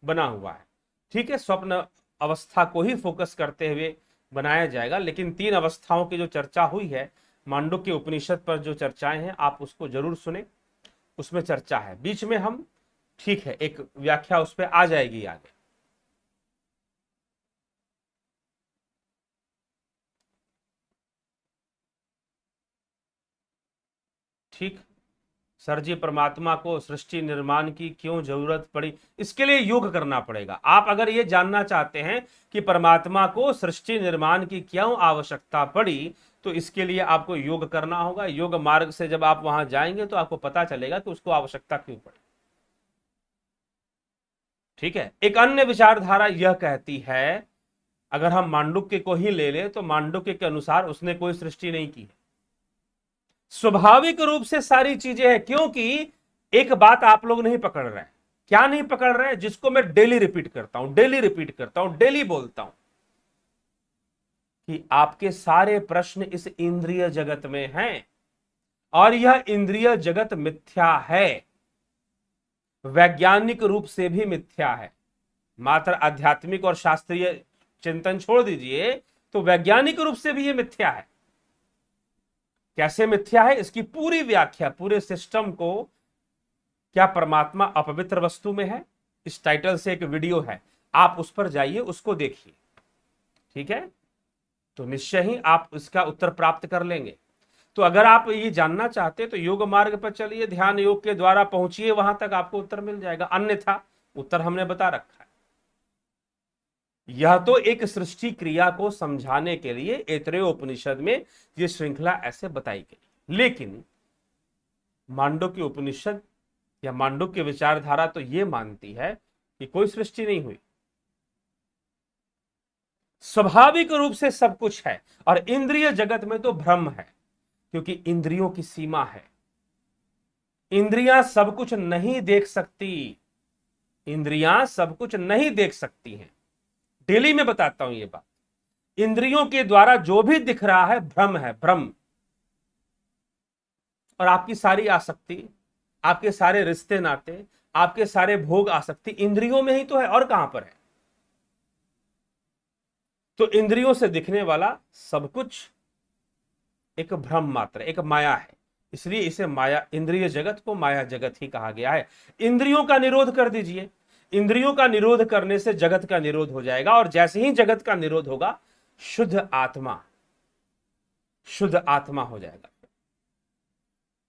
बना हुआ है। ठीक है, स्वप्न अवस्था को ही फोकस करते हुए बनाया जाएगा, लेकिन 3 अवस्थाओं की जो चर्चा हुई है मांडुक्य उपनिषद पर, जो चर्चाएं हैं, आप उसको जरूर सुने, उसमें चर्चा है बीच में हम। ठीक है, एक व्याख्या उस पर आ जाएगी आगे। ठीक। सर जी, परमात्मा को सृष्टि निर्माण की क्यों जरूरत पड़ी, इसके लिए योग करना पड़ेगा। आप अगर ये जानना चाहते हैं कि परमात्मा को सृष्टि निर्माण की क्यों आवश्यकता पड़ी, तो इसके लिए आपको योग करना होगा। योग मार्ग से जब आप वहां जाएंगे तो आपको पता चलेगा कि उसको आवश्यकता क्यों पड़ी। ठीक है। एक अन्य विचारधारा यह कहती है, अगर हम मांडुक्य को ही ले ले, तो मांडुक्य के अनुसार उसने कोई सृष्टि नहीं की, स्वाभाविक रूप से सारी चीजें हैं। क्योंकि एक बात आप लोग नहीं पकड़ रहे हैं, क्या नहीं पकड़ रहे हैं, जिसको मैं डेली रिपीट करता हूं, डेली रिपीट करता हूं, डेली बोलता हूं, कि आपके सारे प्रश्न इस इंद्रिय जगत में हैं, और यह इंद्रिय जगत मिथ्या है, वैज्ञानिक रूप से भी मिथ्या है। मात्र आध्यात्मिक और शास्त्रीय चिंतन छोड़ दीजिए, तो वैज्ञानिक रूप से भी यह मिथ्या है। कैसे मिथ्या है, इसकी पूरी व्याख्या, पूरे सिस्टम को, क्या परमात्मा अपवित्र वस्तु में है, इस टाइटल से एक वीडियो है, आप उस पर जाइए, उसको देखिए। ठीक है। तो निश्चय ही आप इसका उत्तर प्राप्त कर लेंगे। तो अगर आप ये जानना चाहते हैं तो योग मार्ग पर चलिए, ध्यान योग के द्वारा पहुंचिए, वहां तक आपको उत्तर मिल जाएगा, अन्यथा उत्तर हमने बता रखा है। यह तो एक सृष्टि क्रिया को समझाने के लिए ऐतरेय उपनिषद में यह श्रृंखला ऐसे बताई गई। लेकिन मांडुक्य उपनिषद या मांडुक्य विचारधारा तो यह मानती है कि कोई सृष्टि नहीं हुई, स्वाभाविक रूप से सब कुछ है, और इंद्रिय जगत में तो भ्रम है, क्योंकि इंद्रियों की सीमा है। इंद्रियां सब कुछ नहीं देख सकती, इंद्रियां सब कुछ नहीं देख सकती हैं। डेली में बताता हूं ये बात। इंद्रियों के द्वारा जो भी दिख रहा है भ्रम है, भ्रम। और आपकी सारी आसक्ति, आपके सारे रिश्ते नाते, आपके सारे भोग आसक्ति इंद्रियों में ही तो है, और कहां पर है? तो इंद्रियों से दिखने वाला सब कुछ एक भ्रम मात्र, एक माया है। इसलिए इसे माया, इंद्रिय जगत को माया जगत ही कहा गया है। इंद्रियों का निरोध कर दीजिए, इंद्रियों का निरोध करने से जगत का निरोध हो जाएगा, और जैसे ही जगत का निरोध होगा शुद्ध आत्मा, शुद्ध आत्मा हो जाएगा।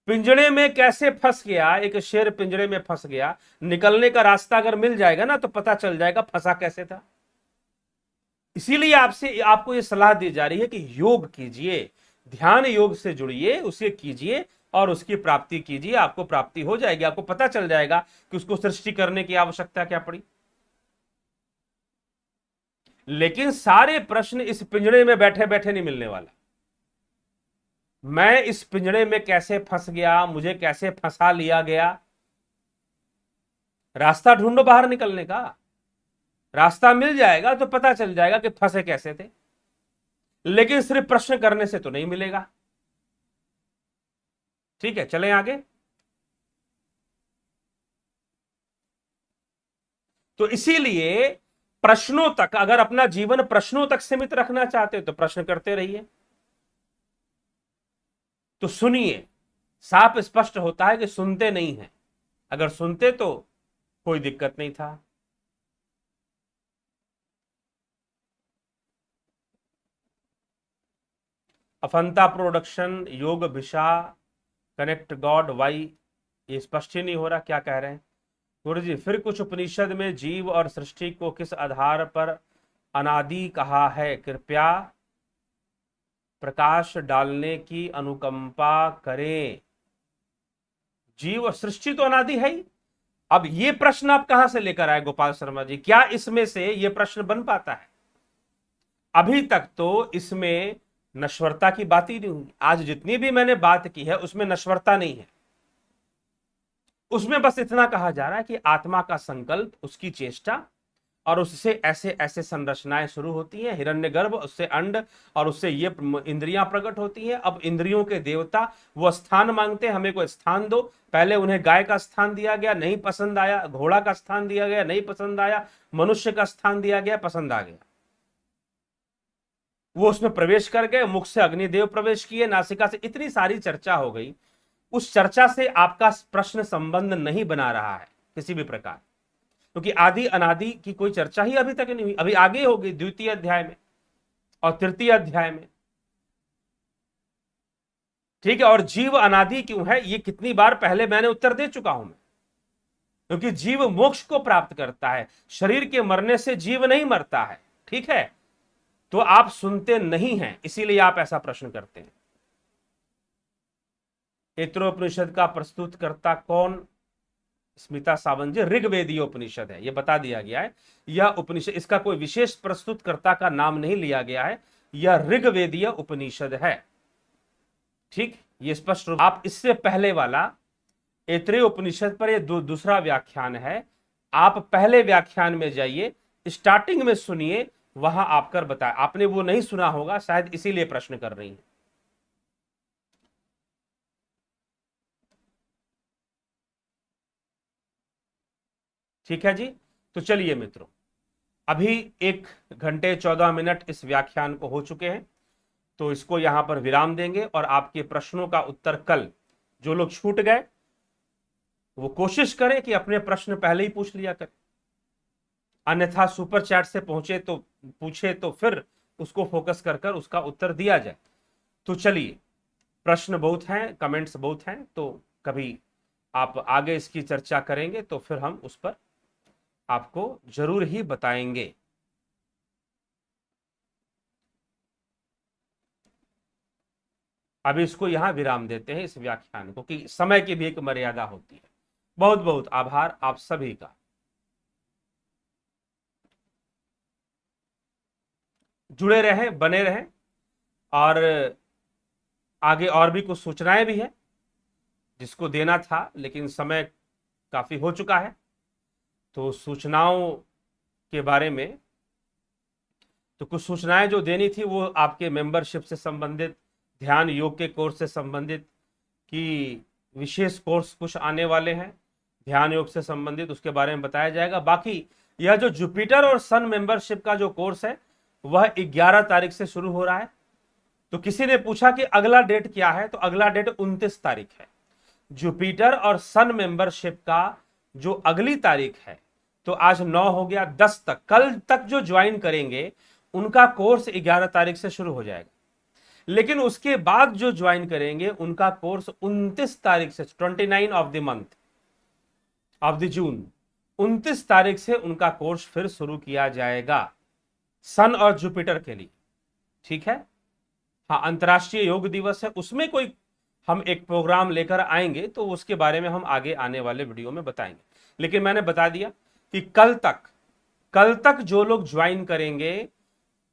पिंजड़े में कैसे फंस गया, एक शेर पिंजड़े में फंस गया, निकलने का रास्ता अगर मिल जाएगा ना तो पता चल जाएगा फंसा कैसे था। इसीलिए आपको यह सलाह दी जा रही है कि योग कीजिए, ध्यान योग से जुड़िए, उसे कीजिए और उसकी प्राप्ति कीजिए, आपको प्राप्ति हो जाएगी। आपको पता चल जाएगा कि उसको सृष्टि करने की आवश्यकता क्या पड़ी। लेकिन सारे प्रश्न इस पिंजड़े में बैठे बैठे नहीं मिलने वाला। मैं इस पिंजड़े में कैसे फंस गया, मुझे कैसे फंसा लिया गया, रास्ता ढूंढो बाहर निकलने का। रास्ता मिल जाएगा तो पता चल जाएगा कि फंसे कैसे थे, लेकिन सिर्फ प्रश्न करने से तो नहीं मिलेगा। ठीक है, चलें आगे। तो इसीलिए प्रश्नों तक, अगर अपना जीवन प्रश्नों तक सीमित रखना चाहते हो तो प्रश्न करते रहिए। तो सुनिए, साफ स्पष्ट होता है कि सुनते नहीं हैं। अगर सुनते तो कोई दिक्कत नहीं था। अफंता प्रोडक्शन, योग भिषा, कनेक्ट गॉड, वाई, ये स्पष्ट ही नहीं हो रहा क्या कह रहे हैं गुरु जी। फिर कुछ उपनिषद में जीव और सृष्टि को किस आधार पर अनादि कहा है, कृपया प्रकाश डालने की अनुकंपा करें। जीव और सृष्टि तो अनादि है ही। अब ये प्रश्न आप कहां से लेकर आए गोपाल शर्मा जी? क्या इसमें से ये प्रश्न बन पाता है? अभी तक तो इसमें नश्वरता की बात ही नहीं हुई। आज जितनी भी मैंने बात की है उसमें नश्वरता नहीं है। उसमें बस इतना कहा जा रहा है कि आत्मा का संकल्प, उसकी चेष्टा, और उससे ऐसे ऐसे संरचनाएं शुरू होती हैं, हिरण्यगर्भ, उससे अंड, और उससे ये इंद्रियां प्रकट होती हैं। अब इंद्रियों के देवता वो स्थान मांगते हैं, हमें कोई स्थान दो। पहले उन्हें गाय का स्थान दिया गया, नहीं पसंद आया, घोड़ा का स्थान दिया गया, नहीं पसंद आया, मनुष्य का स्थान दिया गया, पसंद आ गया। वो उसमें प्रवेश कर गए, मुख से अग्निदेव प्रवेश किए, नासिका से, इतनी सारी चर्चा हो गई। उस चर्चा से आपका प्रश्न संबंध नहीं बना रहा है किसी भी प्रकार, क्योंकि आदि अनादि की कोई चर्चा ही अभी तक नहीं हुई। अभी आगे होगी द्वितीय अध्याय में और तृतीय अध्याय में। ठीक है, और जीव अनादि क्यों है ये कितनी बार पहले मैंने उत्तर दे चुका हूं मैं। क्योंकि जीव मोक्ष को प्राप्त करता है, शरीर के मरने से जीव नहीं मरता है। ठीक है, तो आप सुनते नहीं हैं, इसीलिए आप ऐसा प्रश्न करते हैं। ऐतरोपनिषद का प्रस्तुतकर्ता कौन? स्मिता सावंत जी, ऋग्वेदीय उपनिषद है, यह बता दिया गया है। यह उपनिषद, इसका कोई विशेष प्रस्तुतकर्ता का नाम नहीं लिया गया है, यह ऋग्वेदीय उपनिषद है। ठीक, ये स्पष्ट रूप। आप इससे पहले वाला ऐतरेय उपनिषद पर यह दूसरा व्याख्यान है। आप पहले व्याख्यान में जाइए, स्टार्टिंग में सुनिए, वहां आपकर बताया। आपने वो नहीं सुना होगा, शायद इसीलिए प्रश्न कर रही है। ठीक है जी, तो चलिए मित्रों, अभी 1 घंटे 14 मिनट इस व्याख्यान को हो चुके हैं, तो इसको यहां पर विराम देंगे और आपके प्रश्नों का उत्तर कल, जो लोग छूट गए वो कोशिश करें कि अपने प्रश्न पहले ही पूछ लिया करें, अन्यथा सुपर चैट से पहुंचे तो पूछे तो फिर उसको फोकस कर कर उसका उत्तर दिया जाए। तो चलिए, प्रश्न बहुत हैं, कमेंट्स बहुत हैं, तो कभी आप आगे इसकी चर्चा करेंगे तो फिर हम उस पर आपको जरूर ही बताएंगे। अभी इसको यहां विराम देते हैं, इस व्याख्यान को, कि समय की भी एक मर्यादा होती है। बहुत बहुत आभार आप सभी का। जुड़े रहें, बने रहें, और आगे और भी कुछ सूचनाएं भी हैं जिसको देना था, लेकिन समय काफी हो चुका है। तो सूचनाओं के बारे में, तो कुछ सूचनाएं जो देनी थी वो आपके मेंबरशिप से संबंधित, ध्यान योग के कोर्स से संबंधित, कि विशेष कोर्स कुछ आने वाले हैं ध्यान योग से संबंधित, उसके बारे में बताया जाएगा। बाकी यह जो जुपिटर और सन मेंबरशिप का जो कोर्स है वह 11 तारीख से शुरू हो रहा है। तो किसी ने पूछा कि अगला डेट क्या है, तो अगला डेट 29 तारीख है। जुपिटर और सन मेंबरशिप का जो अगली तारीख है, तो आज 9 हो गया, 10 तक, कल तक जो ज्वाइन करेंगे उनका कोर्स 11 तारीख से शुरू हो जाएगा। लेकिन उसके बाद जो ज्वाइन करेंगे उनका कोर्स 29 तारीख से, 29 of the month of the June, 29 तारीख से उनका कोर्स फिर शुरू किया जाएगा सन और जुपिटर के लिए। ठीक है। हाँ, अंतर्राष्ट्रीय योग दिवस है, उसमें कोई हम एक प्रोग्राम लेकर आएंगे तो उसके बारे में हम आगे आने वाले वीडियो में बताएंगे। लेकिन मैंने बता दिया कि कल तक जो लोग ज्वाइन करेंगे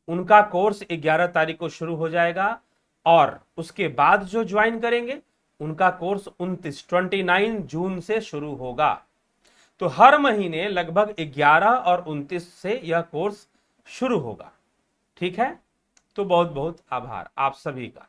उनका कोर्स 11 तारीख को शुरू हो जाएगा, और उसके बाद जो ज्वाइन करेंगे उनका कोर्स 29 जून से शुरू होगा। तो हर महीने लगभग 11 और 29 से यह कोर्स शुरू होगा। ठीक है। तो बहुत बहुत आभार आप सभी का।